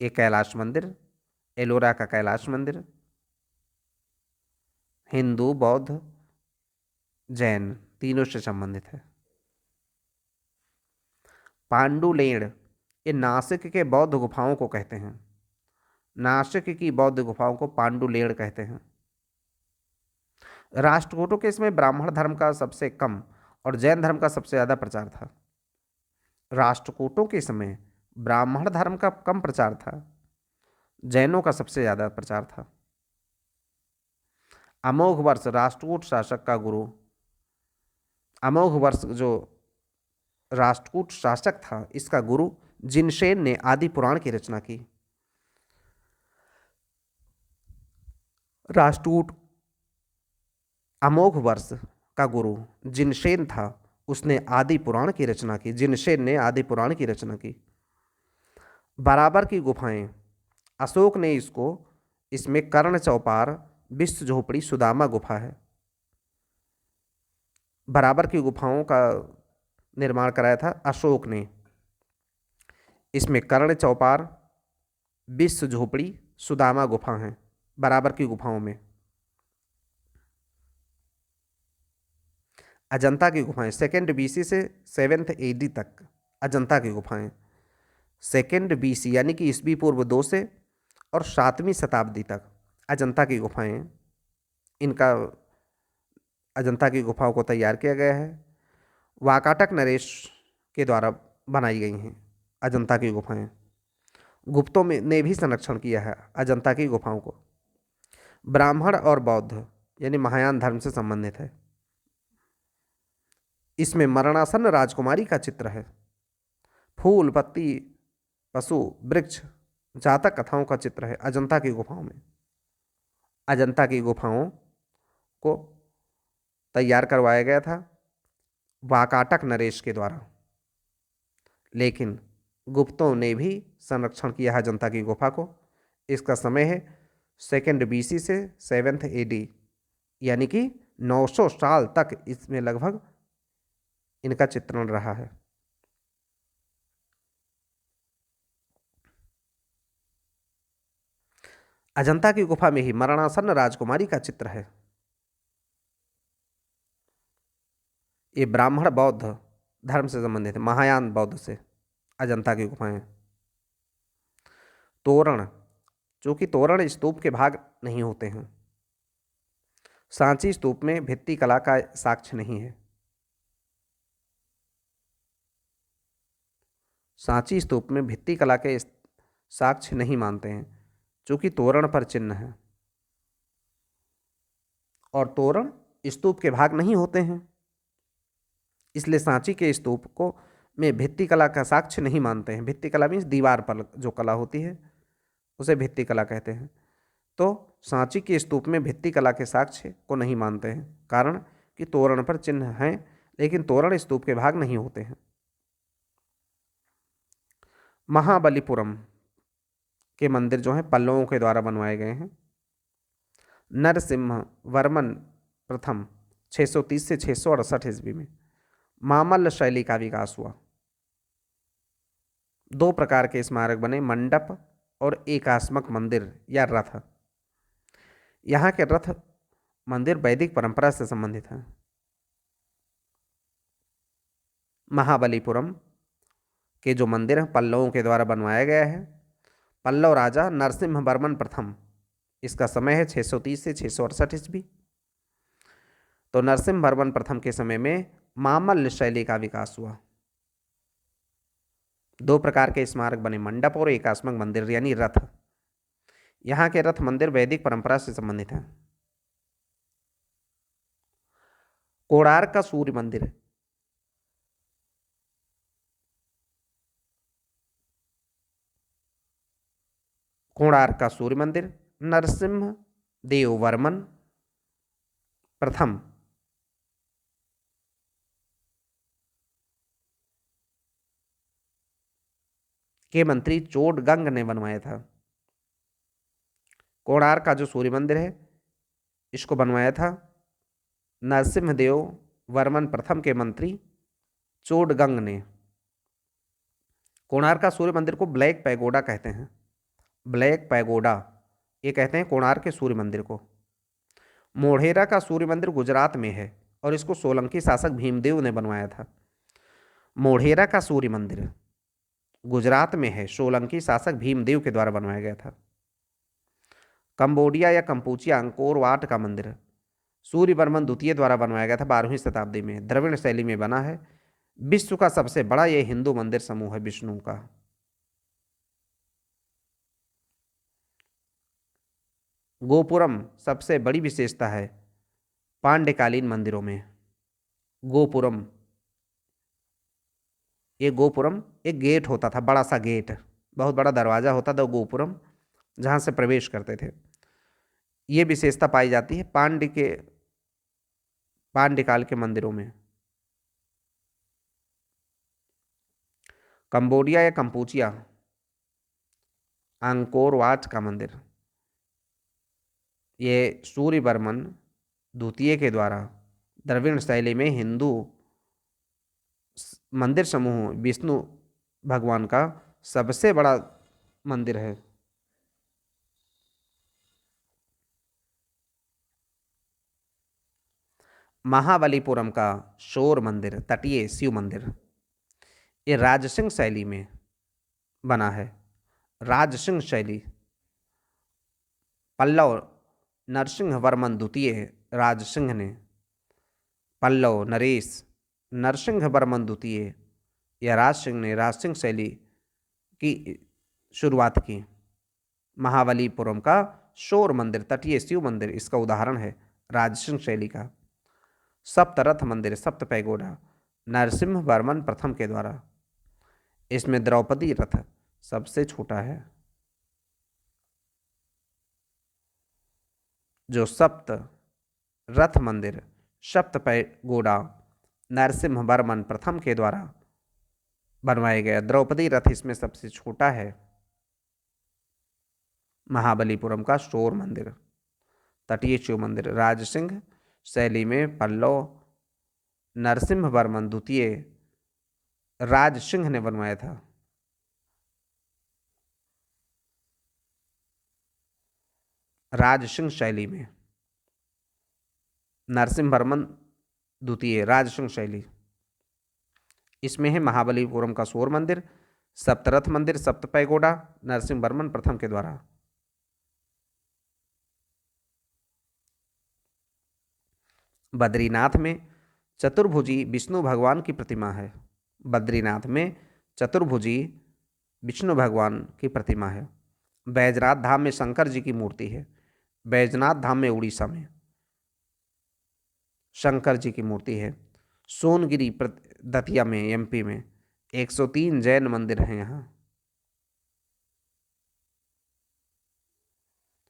ये कैलाश मंदिर, एलोरा का कैलाश मंदिर हिंदू, बौद्ध, जैन तीनों से संबंधित है। पांडुलेण ये नासिक के बौद्ध गुफाओं को कहते हैं। नासिक की बौद्ध गुफाओं को पांडुलेण कहते हैं। राष्ट्रकूटों के इसमें ब्राह्मण धर्म का सबसे कम और जैन धर्म का सबसे ज़्यादा प्रचार था। राष्ट्रकूटों के समय ब्राह्मण धर्म का कम प्रचार था, जैनों का सबसे ज़्यादा प्रचार था। अमोघ वर्ष राष्ट्रकूट शासक का गुरु, अमोघ वर्ष जो राष्ट्रकूट शासक था इसका गुरु जिनशेन ने आदि पुराण की रचना की। राष्ट्रकूट अमोघ वर्ष का गुरु जिनशेन था, उसने आदि पुराण की रचना की। जिनशेन ने आदि पुराण की रचना की। बराबर की गुफाएं, अशोक ने इसमें कर्ण चौपार, विश्व झोपड़ी, सुदामा गुफा है। बराबर की गुफाओं का निर्माण कराया था अशोक ने। इसमें कर्ण चौपार, विश्व झोपड़ी, सुदामा गुफा हैं बराबर की गुफाओं में। अजंता की गुफाएं 2nd BC से 7th AD तक। अजंता की गुफाएं 2nd BC यानी कि ईस्वी पूर्व 2 से और 7वीं शताब्दी तक अजंता की गुफाएं, इनका अजंता की गुफाओं को तैयार किया गया है। वाकाटक नरेश के द्वारा बनाई गई हैं अजंता की गुफाएं। गुप्तों में ने भी संरक्षण किया है अजंता की गुफाओं को। ब्राह्मण और बौद्ध यानी महायान धर्म से संबंधित है। इसमें मरणासन्न राजकुमारी का चित्र है। फूल, पत्ती, पशु, वृक्ष, जातक कथाओं का चित्र है अजंता की गुफाओं में। अजंता की गुफाओं को तैयार करवाया गया था वाकाटक नरेश के द्वारा, लेकिन गुप्तों ने भी संरक्षण किया है अजंता की गुफा को। इसका समय है 2nd BC से 7th AD यानी कि 900 साल तक इसमें लगभग इनका चित्रण रहा है। अजंता की गुफा में ही मरणासन्न राजकुमारी का चित्र है। ये ब्राह्मण बौद्ध धर्म से संबंधित है, महायान बौद्ध से अजंता की गुफाएं। तोरण, जो कि तोरण स्तूप के भाग नहीं होते हैं। सांची स्तूप में भित्ति कला का साक्ष्य नहीं है। सांची स्तूप में भित्ति कला के साक्ष्य नहीं मानते हैं, चूंकि तोरण पर चिन्ह है और तोरण स्तूप के भाग नहीं होते हैं, इसलिए सांची के स्तूप को में भित्ति कला का साक्ष्य नहीं मानते हैं। भित्ति कला मीन्स दीवार पर जो कला होती है उसे भित्ति कला कहते हैं। तो सांची के स्तूप में भित्ति कला के साक्ष्य को नहीं मानते हैं, कारण कि तोरण पर चिन्ह हैं लेकिन तोरण स्तूप के भाग नहीं होते हैं। महाबलीपुरम के मंदिर जो हैं पल्लवों के द्वारा बनवाए गए हैं। नरसिम्हा वर्मन प्रथम 630 से 668 ईस्वी में मामल्ल शैली का विकास हुआ। 2 प्रकार के स्मारक बने, मंडप और एकास्मक मंदिर या रथ। यहाँ के रथ मंदिर वैदिक परंपरा से संबंधित हैं। महाबलीपुरम के जो मंदिर हैं पल्लवों के द्वारा बनवाया गया है। पल्लव राजा नरसिम्हा वर्मन प्रथम, इसका समय है 630 से 668 ईस्वी। तो नरसिम्हा वर्मन प्रथम के समय में मामल्ल शैली का विकास हुआ। 2 प्रकार के स्मारक बने, मंडप और एकास्मक मंदिर यानी रथ। यहाँ के रथ मंदिर वैदिक परंपरा से संबंधित हैं। कोणार्क का सूर्य मंदिर, कोणार्क का सूर्य मंदिर नरसिम्हा देव वर्मन प्रथम के मंत्री चोडगंग ने बनवाया था। कोणार्क का जो सूर्य मंदिर है इसको बनवाया था नरसिम्हदेव वर्मन प्रथम के मंत्री चोडगंग ने। कोणार्क का सूर्य मंदिर को ब्लैक पैगोडा कहते हैं। ब्लैक पैगोडा ये कहते हैं कोणार्क के सूर्य मंदिर को। मोढेरा का सूर्य मंदिर गुजरात में है और इसको सोलंकी शासक भीमदेव ने बनवाया था। मोढेरा का सूर्य मंदिर गुजरात में है, सोलंकी शासक भीमदेव के द्वारा बनवाया गया था। कंबोडिया या कंपूचिया अंकोर वाट का मंदिर सूर्यवर्मन द्वितीय द्वारा बनवाया गया था 12वीं शताब्दी में, द्रविड़ शैली में बना है। विश्व का सबसे बड़ा यह हिंदू मंदिर समूह है विष्णु का। गोपुरम सबसे बड़ी विशेषता है पांड्यकालीन मंदिरों में। गोपुरम, ये गोपुरम एक गेट होता था, बड़ा सा गेट, बहुत बड़ा दरवाजा होता था गोपुरम, जहाँ से प्रवेश करते थे। ये विशेषता पाई जाती है पांड्यकाल के मंदिरों में। कंबोडिया या कंपूचिया अंकोर वाट का मंदिर, ये सूर्यवर्मन द्वितीय के द्वारा द्रविड़ शैली में हिंदू मंदिर समूह विष्णु भगवान का सबसे बड़ा मंदिर है। महाबलीपुरम का शोर मंदिर, तटीय शिव मंदिर, ये राजसिंह शैली में बना है। राजसिंह शैली, पल्लव नरसिंह वर्मन द्वितीय राजसिंह ने, पल्लव नरेश नरसिंह वर्मन द्वितीय या राजसिंह ने राजसिंह शैली की शुरुआत की। महाबलीपुरम का शोर मंदिर, तटीय शिव मंदिर, इसका उदाहरण है राजसिंह शैली का। सप्तरथ मंदिर, सप्त पैगोडा, नरसिंह वर्मन प्रथम के द्वारा, इसमें द्रौपदी रथ सबसे छोटा है। जो सप्त रथ मंदिर, सप्त पैगोडा नरसिंह वर्मन प्रथम के द्वारा बनवाया गया, द्रौपदी रथ इसमें सबसे छोटा है। महाबलीपुरम का शोर मंदिर, तटीय शिव मंदिर, राजसिंह शैली में पल्लव नरसिंह वर्मन द्वितीय राजसिंह ने बनवाया था। राजसिंह शैली में नरसिंह वर्मन द्वितीय राजसिंह शैली, इसमें है महाबलीपुरम का शोर मंदिर, सप्तरथ मंदिर, सप्त पैगोडा नरसिंह वर्मन प्रथम के द्वारा। बद्रीनाथ में चतुर्भुजी विष्णु भगवान की प्रतिमा है। बद्रीनाथ में चतुर्भुजी विष्णु भगवान की प्रतिमा है। बैजनाथ धाम में शंकर जी की मूर्ति है। बैजनाथ धाम में उड़ीसा में शंकर जी की मूर्ति है। सोनगिरी दतिया में एमपी में 103 जैन मंदिर हैं। यहाँ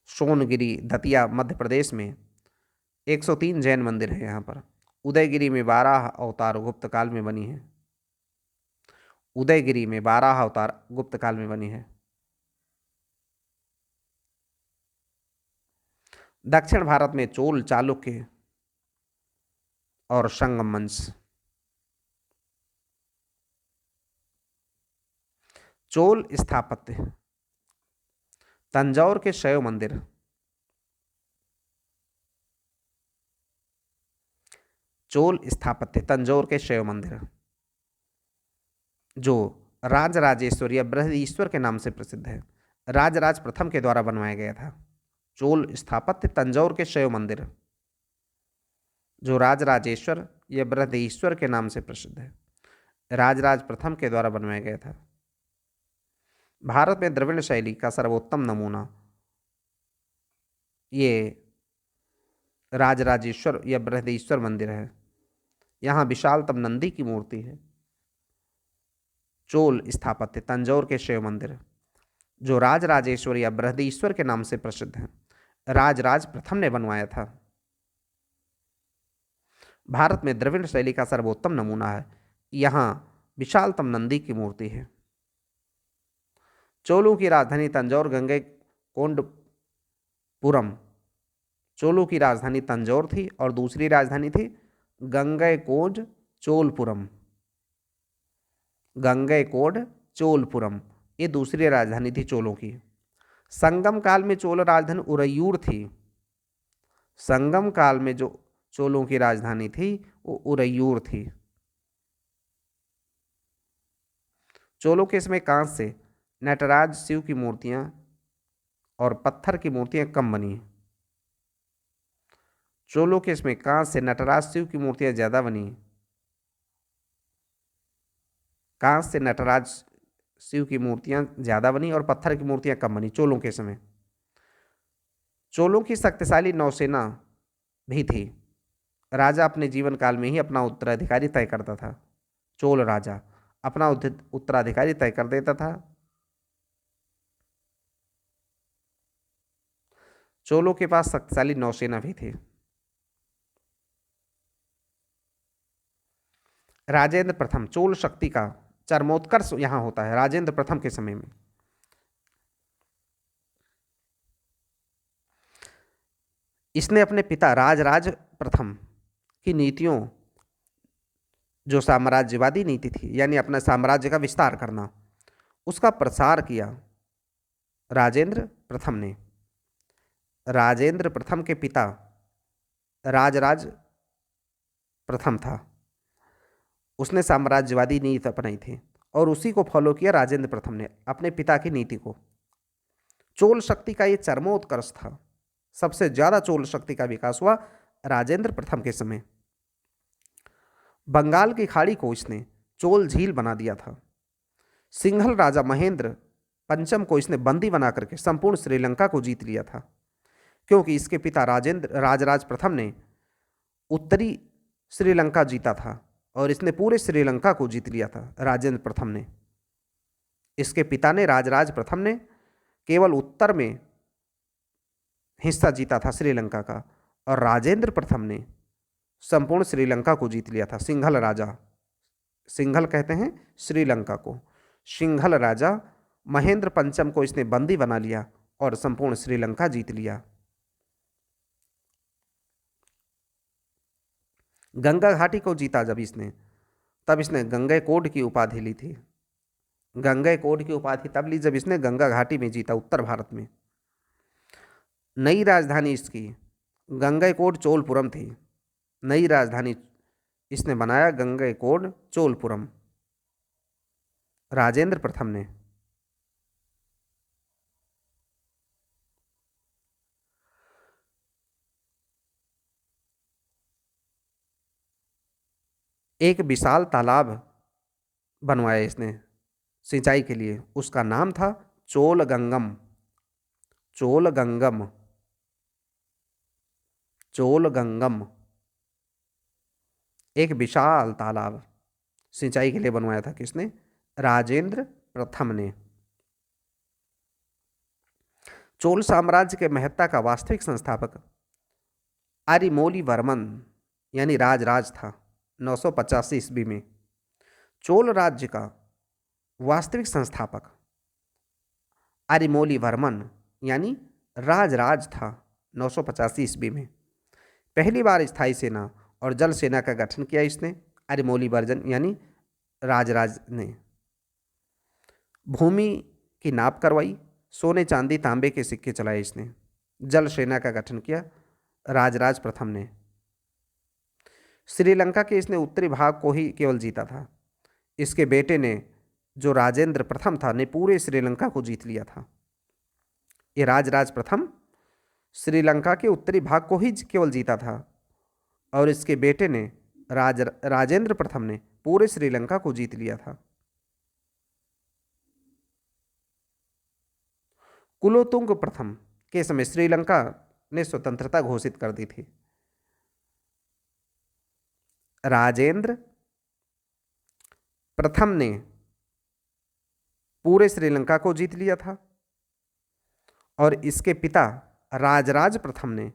सोनगिरी दतिया मध्य प्रदेश में 103 जैन मंदिर है। यहाँ पर उदयगिरी में 12 अवतार गुप्त काल में बनी है। उदयगिरी में 12 अवतार गुप्त काल में बनी है। दक्षिण भारत में चोल, चालुक्य और संगम वंश। चोल स्थापत्य, तंजौर के शैव मंदिर, चोल स्थापत्य तंजौर के शैव मंदिर जो राजराजेश्वर या बृहदीश्वर के नाम से प्रसिद्ध है, राजराज प्रथम के द्वारा बनवाया गया था। चोल स्थापत्य तंजौर के शैव मंदिर जो राजराजेश्वर या बृहदीश्वर के नाम से प्रसिद्ध है, राजराज प्रथम के द्वारा बनवाया गया था। भारत में द्रविड़ शैली का सर्वोत्तम नमूना ये राजराजेश्वर या बृहदीश्वर मंदिर है। यहाँ विशालतम नंदी की मूर्ति है। चोल स्थापत्य तंजौर के शैव मंदिर जो राजराजेश्वर या बृहदीश्वर के नाम से प्रसिद्ध है, राजराज प्रथम ने बनवाया था। भारत में द्रविड़ शैली का सर्वोत्तम नमूना है। यहाँ विशालतम नंदी की मूर्ति है। चोलों की राजधानी तंजौर गंगैकोंडपुरम, चोलों की राजधानी तंजौर थी और दूसरी राजधानी थी गंगैकोंड चोलपुरम। गंगैकोंड चोलपुरम ये दूसरी राजधानी थी चोलों की। संगम काल में चोल राजधानी उरैयूर थी। संगम काल में जो चोलों की राजधानी थी वो उरैयूर थी। चोलों के समय कांस्य से नटराज शिव की मूर्तियां और पत्थर की मूर्तियां कम बनी। चोलों के इसमें कांस्य से नटराज शिव की मूर्तियां ज्यादा बनी। कांस्य से नटराज शिव की मूर्तियां ज्यादा बनी और पत्थर की मूर्तियां कम बनी चोलों के समय। चोलों की शक्तिशाली नौसेना भी थी। राजा अपने जीवन काल में ही अपना उत्तराधिकारी तय करता था। चोल राजा अपना उत्तराधिकारी तय कर देता था। चोलों के पास शक्तिशाली नौसेना भी थी। राजेंद्र प्रथम, चोल शक्ति का चरमोत्कर्ष यहां होता है राजेंद्र प्रथम के समय में। इसने अपने पिता राजराज प्रथम की नीतियों, जो साम्राज्यवादी नीति थी यानी अपना साम्राज्य का विस्तार करना, उसका प्रसार किया राजेंद्र प्रथम ने। राजेंद्र प्रथम के पिता राजराज प्रथम था, उसने साम्राज्यवादी नीति अपनाई थी और उसी को फॉलो किया राजेंद्र प्रथम ने अपने पिता की नीति को। चोल शक्ति का ये चरमोत्कर्ष था। सबसे ज्यादा चोल शक्ति का विकास हुआ राजेंद्र प्रथम के समय। बंगाल की खाड़ी को इसने चोल झील बना दिया था। सिंघल राजा महेंद्र पंचम को इसने बंदी बना करके संपूर्ण श्रीलंका को जीत लिया था, क्योंकि इसके पिता राजराज प्रथम ने उत्तरी श्रीलंका जीता था और इसने पूरे श्रीलंका को जीत लिया था राजेंद्र प्रथम ने। इसके पिता ने राजराज प्रथम ने केवल उत्तर में हिस्सा जीता था श्रीलंका का और राजेंद्र प्रथम ने संपूर्ण श्रीलंका को जीत लिया था। सिंघल राजा, सिंघल कहते हैं श्रीलंका को, सिंघल राजा महेंद्र पंचम को इसने बंदी बना लिया और संपूर्ण श्रीलंका जीत लिया। गंगा घाटी को जीता जब इसने, तब इसने गंगैकोंड की उपाधि ली थी। गंगैकोंड की उपाधि तब ली जब इसने गंगा घाटी में जीता, उत्तर भारत में। नई राजधानी इसकी गंगैकोंड चोलपुरम थी। नई राजधानी इसने बनाया गंगैकोंड चोलपुरम, राजेंद्र प्रथम ने। एक विशाल तालाब बनवाया इसने सिंचाई के लिए, उसका नाम था चोलगंगम। चोलगंगम, चोलगंगम, एक विशाल तालाब सिंचाई के लिए बनवाया था किसने? राजेंद्र प्रथम ने। चोल साम्राज्य के महत्ता का वास्तविक संस्थापक अरिमोली वर्मन यानी राजराज था 985 ईस्वी में। चोल राज्य का वास्तविक संस्थापक अरिमोली वर्मन यानी राजराज था 985 ईस्वी में। पहली बार स्थायी सेना और जल सेना का गठन किया इसने अरिमोली वर्जन यानी राजराज ने। भूमि की नाप करवाई, सोने चांदी तांबे के सिक्के चलाए इसने। जल सेना का गठन किया राजराज प्रथम ने। श्रीलंका के इसने उत्तरी भाग को ही केवल जीता था। इसके बेटे ने जो राजेंद्र प्रथम था ने पूरे श्रीलंका को जीत लिया था। ये राजराज प्रथम श्रीलंका के उत्तरी भाग को ही केवल जीता था और इसके बेटे ने राजेंद्र प्रथम ने पूरे श्रीलंका को जीत लिया था। कुलोतुंग प्रथम के समय श्रीलंका ने स्वतंत्रता घोषित कर दी थी। राजेंद्र प्रथम ने पूरे श्रीलंका को जीत लिया था और इसके पिता राजराज प्रथम ने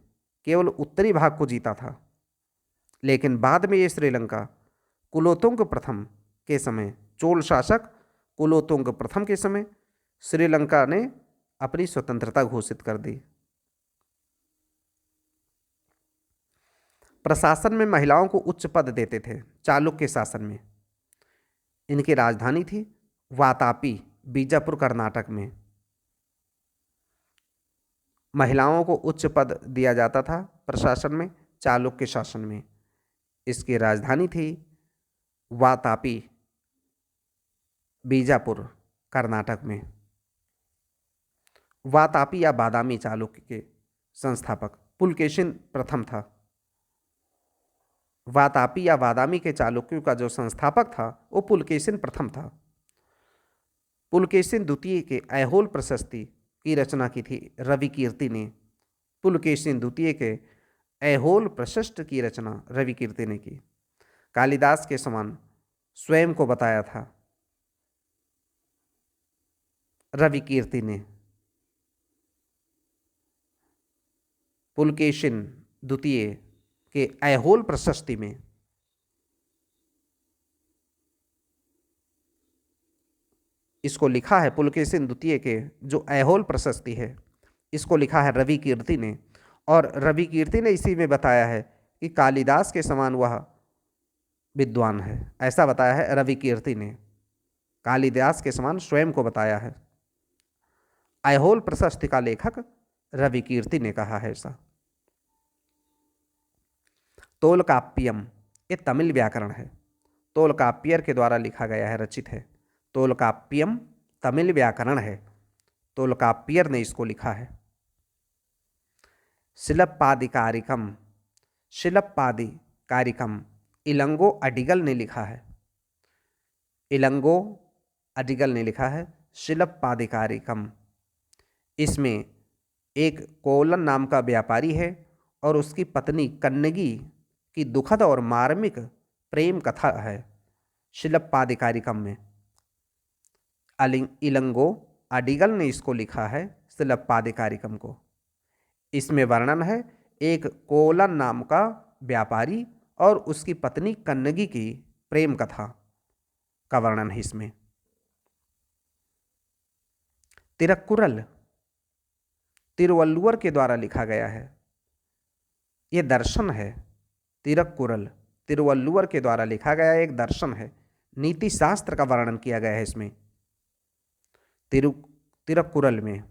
केवल उत्तरी भाग को जीता था। लेकिन बाद में ये श्रीलंका कुलोतुंग प्रथम के समय, चोल शासक कुलोतुंग प्रथम के समय श्रीलंका ने अपनी स्वतंत्रता घोषित कर दी। प्रशासन में महिलाओं को उच्च पद देते थे चालुक्य शासन में। इनकी राजधानी थी वातापी, बीजापुर कर्नाटक में। महिलाओं को उच्च पद दिया जाता था प्रशासन में चालुक्य शासन में। इसकी राजधानी थी वातापी, बीजापुर, कर्नाटक में। वातापी या बादामी चालुक्य के संस्थापक पुलकेशिन प्रथम था। वातापी या बादामी के चालुक्यों का जो संस्थापक था वो पुलकेशिन प्रथम था। पुलकेशिन द्वितीय के ऐहोल प्रशस्ति की रचना की थी रवि कीर्ति ने। पुलकेशिन द्वितीय के ऐहोल प्रशस्ति की रचना रवि कीर्ति ने की। कालिदास के समान स्वयं को बताया था रवि कीर्ति ने। पुलकेशिन द्वितीय के ऐहोल प्रशस्ति में इसको लिखा है, पुलकेशिन द्वितीय के जो ऐहोल प्रशस्ति है इसको लिखा है रवि कीर्ति ने। और रवि कीर्ति ने इसी में बताया है कि कालिदास के समान वह विद्वान है, ऐसा बताया है रवि कीर्ति ने। कालिदास के समान स्वयं को बताया है। ऐहोल प्रशस्ति का लेखक रवि कीर्ति ने कहा है ऐसा। तोलकाप्पियम ये तमिल व्याकरण है, तोलकाप्पियर के द्वारा लिखा गया है, रचित है। तोलकाप्पियम तमिल व्याकरण है, तोलकाप्पियर ने इसको लिखा है। शिलप्पादिकारिकम, शिलप्पादिकारिकम इलंगो अडिगल ने लिखा है। इलंगो अडिगल ने लिखा है शिलप्पादिकारिकम। इसमें एक कोलन नाम का व्यापारी है और उसकी पत्नी कन्नगी की दुखद और मार्मिक प्रेम कथा है शिलप्पादिकारिकम में। इलंगो अडिगल ने इसको लिखा है शिलप्पादिकारिकम को। इसमें वर्णन है एक कोलन नाम का व्यापारी और उसकी पत्नी कन्नगी की प्रेम कथा का वर्णन है इसमें। तिरुक्कुरल तिरुवल्लुवर के द्वारा लिखा गया है, ये दर्शन है। तिरुक्कुरल तिरुवल्लुवर के द्वारा लिखा गया एक दर्शन है, नीति शास्त्र का वर्णन किया गया है इसमें। तिरुक्कुरल में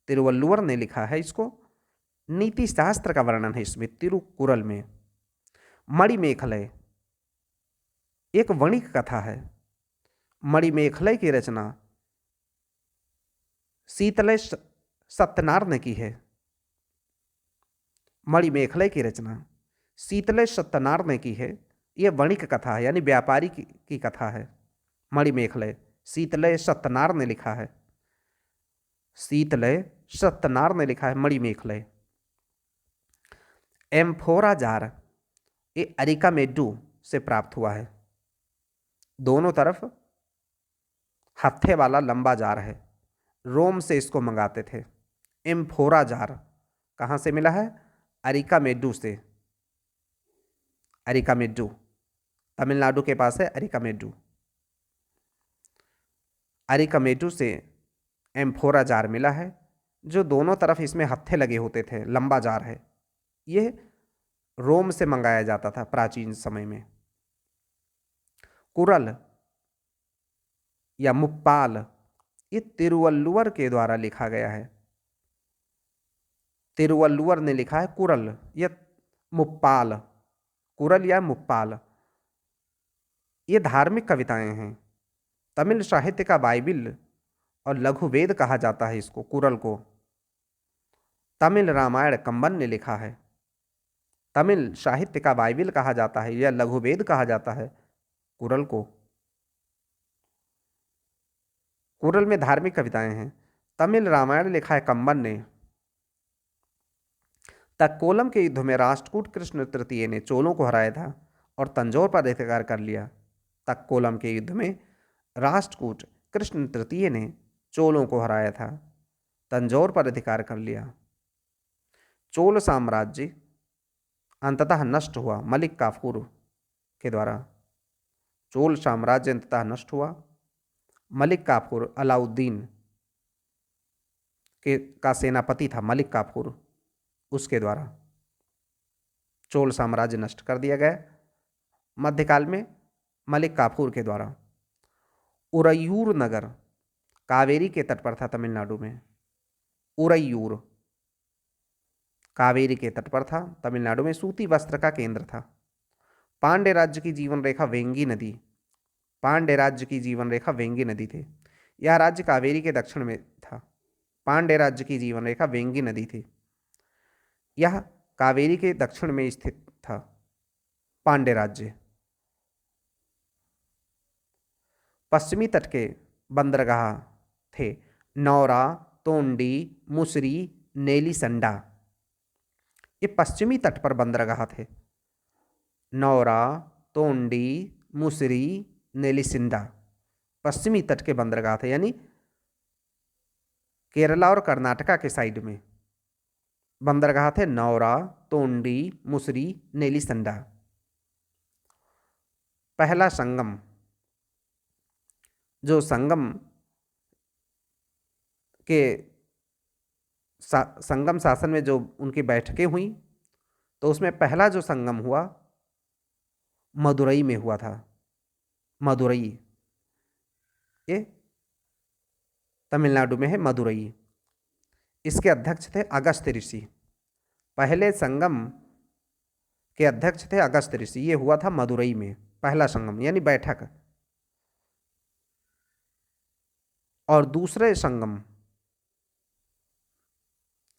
तिरुवल्लुवर ने लिखा है इसको, नीति शास्त्र का वर्णन है इसमें तिरुक्कुरल में। मणिमेखलय एक वणिक कथा है। मणिमेखलय की रचना शीतलय सत्यनार ने की है। मणिमेखलय की रचना शीतलय सत्यनार ने की है। यह वणिक कथा है, यानी व्यापारी की कथा है। मणिमेखलय शीतलय सत्यनार ने लिखा है, शीतलय सत्यनार ने लिखा है मणिमेखलय। एम्फोरा जार ये अरिकामेडू से प्राप्त हुआ है। दोनों तरफ हत्थे वाला लंबा जार है, रोम से इसको मंगाते थे। एम्फोरा जार कहाँ से मिला है? अरिकामेडू से। अरिकामेडू तमिलनाडु के पास है अरिकामेडू। अरिकामेडू से एम्फोरा जार मिला है, जो दोनों तरफ इसमें हत्थे लगे होते थे, लंबा जार है। यह रोम से मंगाया जाता था प्राचीन समय में। कुरल या मुप्पाल ये तिरुवल्लुवर के द्वारा लिखा गया है। तिरुवल्लुवर ने लिखा है कुरल या मुप्पाल, कुरल या मुप्पाल। ये धार्मिक कविताएं हैं। तमिल साहित्य का बाइबिल और लघु वेद कहा जाता है इसको, कुरल को। तमिल रामायण कंबन ने लिखा है। तमिल साहित्य का बाइबिल कहा जाता है या लघु वेद कहा जाता है कुरल को। कुरल में धार्मिक कविताएं हैं। तमिल रामायण लिखा है कंबन ने। तक्कोलम के युद्ध में राष्ट्रकूट कृष्ण तृतीय ने चोलों को हराया था और तंजौर पर अधिकार कर लिया। तक्कोलम के युद्ध में राष्ट्रकूट कृष्ण तृतीय ने चोलों को हराया था, तंजौर पर अधिकार कर लिया। चोल साम्राज्य अंततः नष्ट हुआ मलिक काफूर के द्वारा। चोल साम्राज्य अंततः नष्ट हुआ मलिक काफूर, अलाउद्दीन का सेनापति था मलिक काफूर, उसके द्वारा चोल साम्राज्य नष्ट कर दिया गया मध्यकाल में मलिक काफूर के द्वारा। उरैयूर नगर कावेरी के तट पर था तमिलनाडु में। उरैयूर कावेरी के तट पर था। तमिलनाडु में सूती वस्त्र का केंद्र था। पांड्य राज्य की जीवन रेखा वेंगी नदी, पांड्य राज्य की जीवन रेखा वेंगी नदी थी। यह राज्य कावेरी के दक्षिण में था। पांड्य राज्य की जीवन रेखा वेंगी नदी थी। यह कावेरी के दक्षिण में स्थित था पांड्य राज्य। पश्चिमी तट के बंदरगाह थे नौरा, तोंडी, मुसरी, नेलीसंडा। ये पश्चिमी तट पर बंदरगाह थे। नौरा, तोंडी, मुसरी, नेलीसिंडा पश्चिमी तट के बंदरगाह थे, यानी केरला और कर्नाटका के साइड में बंदरगाह थे नौरा, तोंडी, मुसरी, नेलीसंडा। पहला संगम, जो संगम के संगम शासन में जो उनकी बैठकें हुई, तो उसमें पहला जो संगम हुआ मदुरई में हुआ था। मदुरई, ये तमिलनाडु में है मदुरई। इसके अध्यक्ष थे अगस्त्य ऋषि। पहले संगम के अध्यक्ष थे अगस्त्य ऋषि। ये हुआ था मदुरई में पहला संगम, यानी बैठक। और दूसरे संगम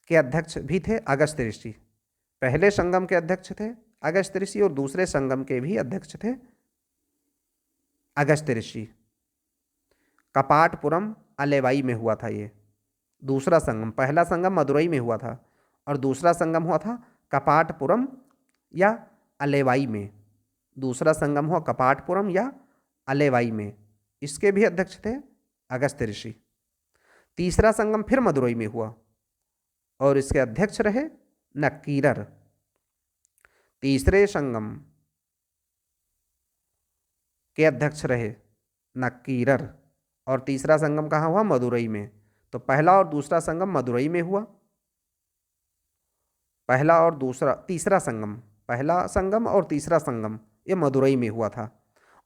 के अध्यक्ष भी थे अगस्त्य ऋषि। पहले संगम के अध्यक्ष थे अगस्त्य ऋषि और दूसरे संगम के भी अध्यक्ष थे अगस्त्य ऋषि। कपाटपुरम अलेवाई में हुआ था ये दूसरा संगम। पहला संगम मदुरई में हुआ था और दूसरा संगम हुआ था कपाटपुरम या अलेवाई में। दूसरा संगम हुआ कपाटपुरम या अलेवाई में। इसके भी अध्यक्ष थे अगस्त्य ऋषि। तीसरा संगम फिर मदुरई में हुआ और इसके अध्यक्ष रहे नक्कीरर। तीसरे संगम के अध्यक्ष रहे नक्कीरर और तीसरा संगम कहाँ हुआ? मदुरई में। तो पहला और दूसरा संगम मदुरई में हुआ। पहला और दूसरा तीसरा संगम, पहला संगम और तीसरा संगम ये मदुरई में हुआ था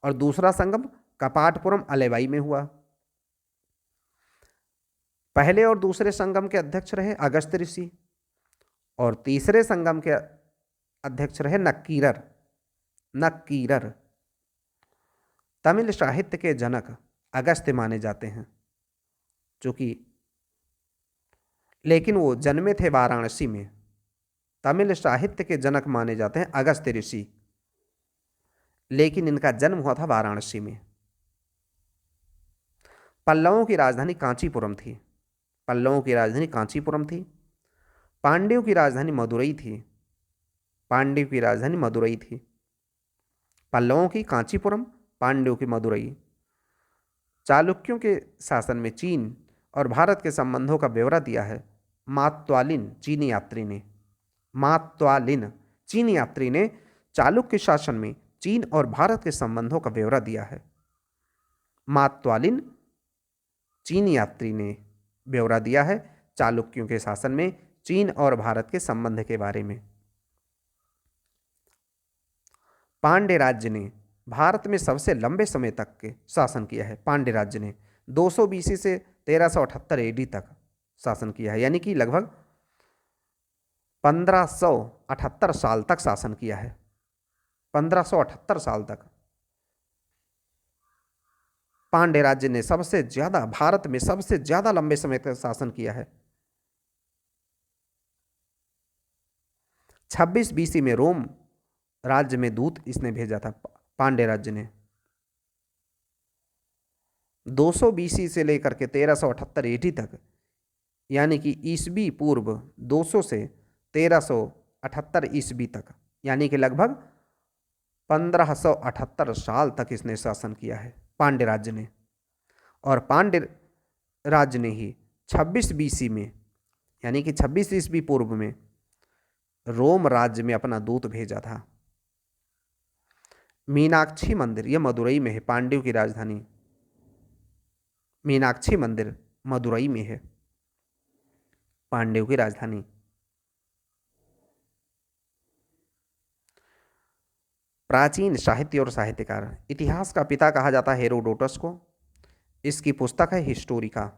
और दूसरा संगम कपाटपुरम अलेवाई में हुआ। पहले और दूसरे संगम के अध्यक्ष रहे अगस्त्य ऋषि और तीसरे संगम के अध्यक्ष रहे नक्कीरर। नक्कीरर तमिल साहित्य के जनक अगस्त्य माने जाते हैं, चूंकि लेकिन वो जन्मे थे वाराणसी में। तमिल साहित्य के जनक माने जाते हैं अगस्त्य ऋषि, लेकिन इनका जन्म हुआ था वाराणसी में। पल्लवों की राजधानी कांचीपुरम थी। पल्लवों की राजधानी कांचीपुरम थी। पांड्यों की राजधानी मदुरई थी। पांड्यों की राजधानी मदुरई थी। पल्लवों की कांचीपुरम, पांड्यों की मदुरई। चालुक्यों के शासन में चीन और भारत के संबंधों का ब्यौरा दिया है मात्वालिन चीनी यात्री ने। मात्वालिन चीनी यात्री ने चालुक्य शासन में चीन और भारत के संबंधों का ब्यौरा दिया है। मात्वालिन चीनी यात्री ने ब्यौरा दिया है चालुक्यों के शासन में चीन और भारत के संबंध के बारे में। पांड्य राज्य ने भारत में सबसे लंबे समय तक के शासन किया है। पांड्य राज्य ने 200 बीसी से 1378 एडी तक शासन किया है, यानी कि लगभग 1578 साल तक शासन किया है। 1578 साल तक पांड्य राज्य ने सबसे ज्यादा, भारत में सबसे ज्यादा लंबे समय तक शासन किया है। 26 बीसी में रोम राज्य में दूत इसने भेजा था पांड्य राज्य ने। 200 बीसी से लेकर के 1378 एडी तक, यानी कि ईसवी पूर्व 200 से 1378 ईसवी तक, यानी कि लगभग 1578 साल तक इसने शासन किया है पांड्य राज्य ने। और पांड्य राज्य ने ही 26 बीसी में, यानी कि 26 ईसवी पूर्व में रोम राज्य में अपना दूत भेजा था। मीनाक्षी मंदिर यह मदुरई में है, पांड्यों की राजधानी। मीनाक्षी मंदिर मदुरई में है, पांड्यों की राजधानी। प्राचीन साहित्य और साहित्यकार, इतिहास का पिता कहा जाता है हेरोडोटस को। इसकी पुस्तक है हिस्टोरिका।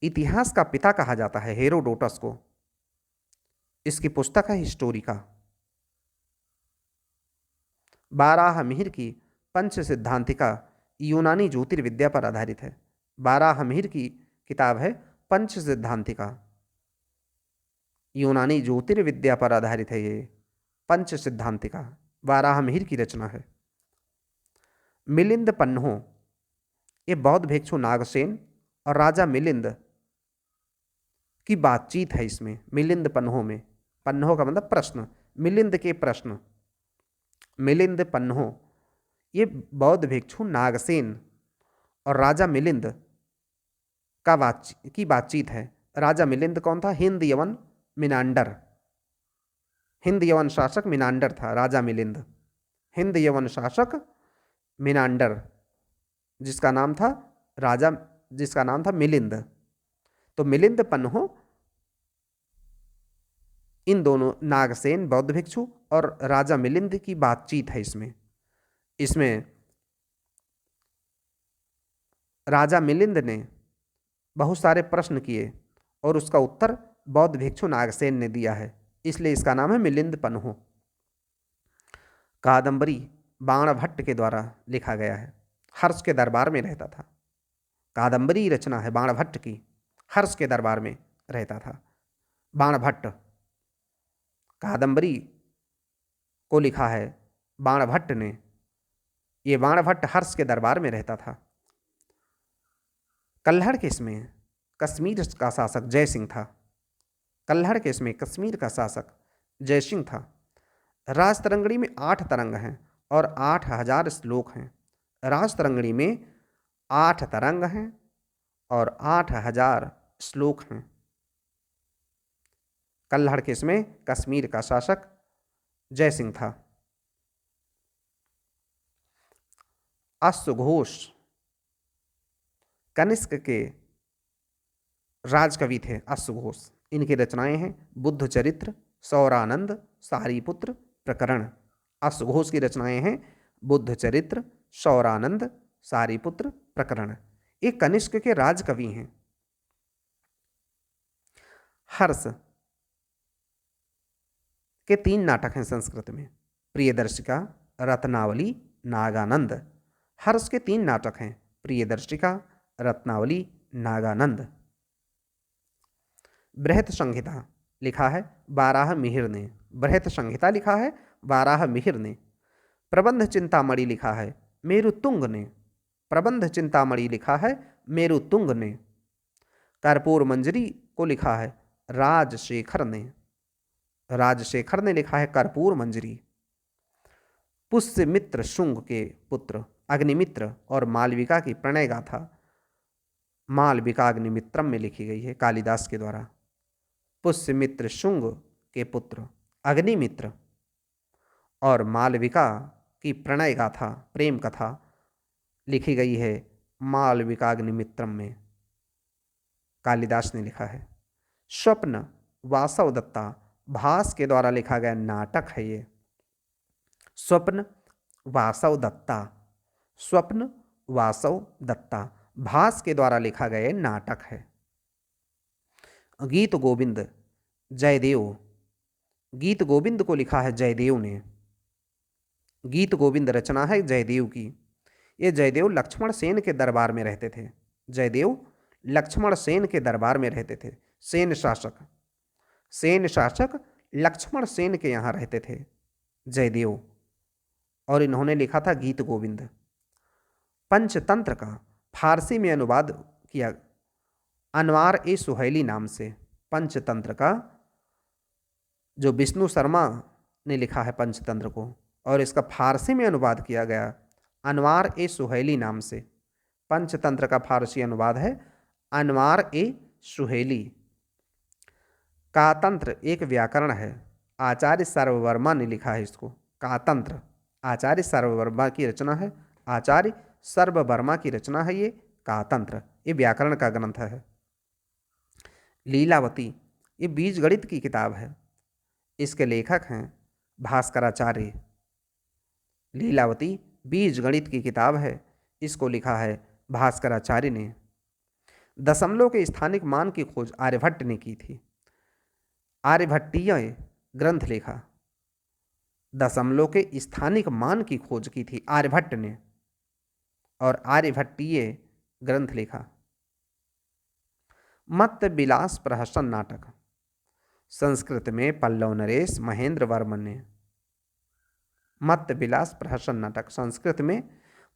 इतिहास का पिता कहा जाता है हेरोडोटस को। इसकी पुस्तक है हिस्टोरिका। बाराहमिहिर की पंच सिद्धांतिका यूनानी ज्योतिर्विद्या पर आधारित है। बाराहमिहिर की किताब है पंच सिद्धांतिका, यूनानी ज्योतिर्विद्या पर आधारित है ये पंच सिद्धांतिका, बाराहमिहिर की रचना है। मिलिंद पन्हो, ये बौद्ध भिक्षु नागसेन और राजा मिलिंद की बातचीत है इसमें। मिलिंद पन्हो में, पन्हो का मतलब प्रश्न, मिलिंद के प्रश्न। मिलिंद पन्हो ये बौद्ध भिक्षु नागसेन और राजा मिलिंद की बातचीत है। राजा मिलिंद कौन था? हिंद यवन मिनांडर, हिंद यवन शासक मिनांडर था राजा मिलिंद। हिंद यवन शासक मिनांडर, जिसका नाम था राजा, जिसका नाम था मिलिंद। तो मिलिंद पन्हो, इन दोनों नागसेन बौद्ध भिक्षु और राजा मिलिंद की बातचीत है इसमें। इसमें राजा मिलिंद ने बहुत सारे प्रश्न किए और उसका उत्तर बौद्ध भिक्षु नागसेन ने दिया है, इसलिए इसका नाम है मिलिंद पन्हो। कादंबरी बाणभट्ट के द्वारा लिखा गया है। हर्ष के दरबार में रहता था। कादंबरी रचना है बाणभट्ट की, हर्ष के दरबार में रहता था बाणभट्ट। कादंबरी को लिखा है बाणभट्ट ने। ये बाणभट्ट हर्ष के दरबार में रहता था। कल्हड़ केस में कश्मीर का शासक जयसिंह था। कल्हड़ केस में कश्मीर का शासक जयसिंह था। राजतरंगिणी में 8 तरंग हैं और 8000 श्लोक हैं। राजतरंगिणी में 8 तरंग हैं और 8000 श्लोक हैं। कल्हड़ केस में कश्मीर का शासक जयसिंह था। अश्वघोष कनिष्क के राजकवि थे। अश्वघोष, इनकी रचनाएं हैं बुद्ध चरित्र, सौरानंद, सारीपुत्र, प्रकरण। अश्वघोष की रचनाएं हैं बुद्ध चरित्र, सौरानंद, सारीपुत्र, प्रकरण। ये कनिष्क के राजकवि हैं। हर्ष के 3 नाटक हैं संस्कृत में, प्रियदर्शिका, रत्नावली, नागानंद। हर्ष के 3 नाटक हैं, प्रियदर्शिका, रत्नावली, नागानंद। बृहत संहिता लिखा है बाराहमिहिर ने। बृहत संहिता लिखा है बाराहमिहिर ने। प्रबंध चिंतामणि लिखा है मेरुतुंग ने। प्रबंध चिंतामणि लिखा है मेरुतुंग ने। कर्पूर मंजरी को लिखा है राजशेखर ने। राजशेखर ने लिखा है कर्पूर मंजरी। पुष्यमित्र शुंग के पुत्र अग्निमित्र और मालविका की प्रणय गाथा मालविका अग्निमित्रम में लिखी गई है कालिदास के द्वारा। पुष्यमित्र शुंग के पुत्र अग्निमित्र और मालविका की प्रणय गाथा, प्रेम कथा लिखी गई है मालविका अग्निमित्रम में, कालिदास ने लिखा है। स्वप्न वासव दत्ता भास के द्वारा लिखा गया नाटक है ये। स्वप्न वासव दत्ता, स्वप्न वासव दत्ता भास के द्वारा लिखा गया नाटक है। गीत गोविंद जयदेव, गीत गोविंद को लिखा है जयदेव ने। गीत गोविंद रचना है जयदेव की। ये जयदेव लक्ष्मण सेन के दरबार में रहते थे। जयदेव लक्ष्मण सेन के दरबार में रहते थे। सेन शासक, सेन शासक लक्ष्मण सेन के यहाँ रहते थे जयदेव, और इन्होंने लिखा था गीत गोविंद। पंचतंत्र का फारसी में अनुवाद किया अनवार ए सुहैली नाम से। पंचतंत्र का जो विष्णु शर्मा ने लिखा है पंचतंत्र को, और इसका फारसी में अनुवाद किया गया अनवार ए सुहैली नाम से। पंचतंत्र का फारसी अनुवाद है अनवार ए सुहैली। कातंत्र एक व्याकरण है, आचार्य सर्ववर्मा ने लिखा है इसको। कातंत्र आचार्य सर्ववर्मा की रचना है। आचार्य सर्ववर्मा की रचना है ये कातंत्र। ये व्याकरण का ग्रंथ है। लीलावती ये बीजगणित की किताब है। इसके लेखक हैं भास्कराचार्य। लीलावती बीजगणित की किताब है, इसको लिखा है भास्कराचार्य ने। दशमलव के स्थानिक मान की खोज आर्यभट्ट ने की थी। आर्यभट्टीय ग्रंथ लिखा। दशमलव के स्थानिक मान की खोज की थी आर्यभट्ट ने और आर्यभट्टीय ग्रंथ लिखा। मत्त विलास प्रहसन नाटक संस्कृत में पल्लव नरेश महेंद्र वर्मन ने। मत्त विलास प्रहसन नाटक संस्कृत में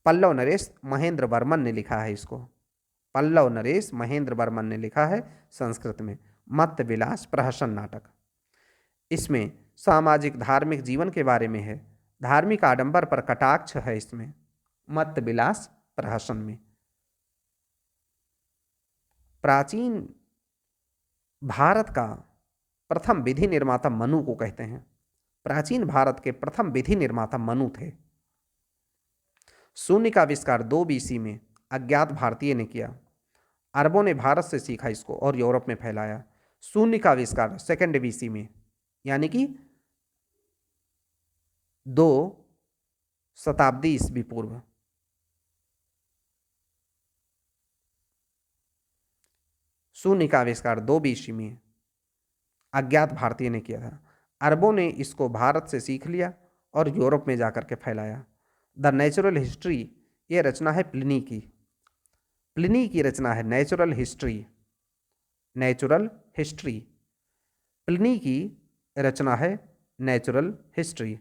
पल्लव नरेश महेंद्र वर्मन ने लिखा है इसको। पल्लव नरेश महेंद्र वर्मन ने लिखा है संस्कृत में मत्त विलास प्रहसन नाटक। इसमें सामाजिक धार्मिक जीवन के बारे में है, धार्मिक आडंबर पर कटाक्ष है इसमें मत्त विलास प्रहसन में। प्राचीन भारत का प्रथम विधि निर्माता मनु को कहते हैं। प्राचीन भारत के प्रथम विधि निर्माता मनु थे। शून्य का आविष्कार 2 BC में अज्ञात भारतीय ने किया। अरबों ने भारत से सीखा इसको और यूरोप में फैलाया। शून्य का आविष्कार 2 BC में यानी कि 2 शताब्दी ईस्वी पूर्व। शून्य का आविष्कार 2 BC में अज्ञात भारतीय ने किया था। अरबों ने इसको भारत से सीख लिया और यूरोप में जाकर के फैलाया। द नेचुरल हिस्ट्री ये रचना है प्लिनी की। प्लिनी की रचना है natural history. Natural history Pliny की रचना है नेचुरल हिस्ट्री।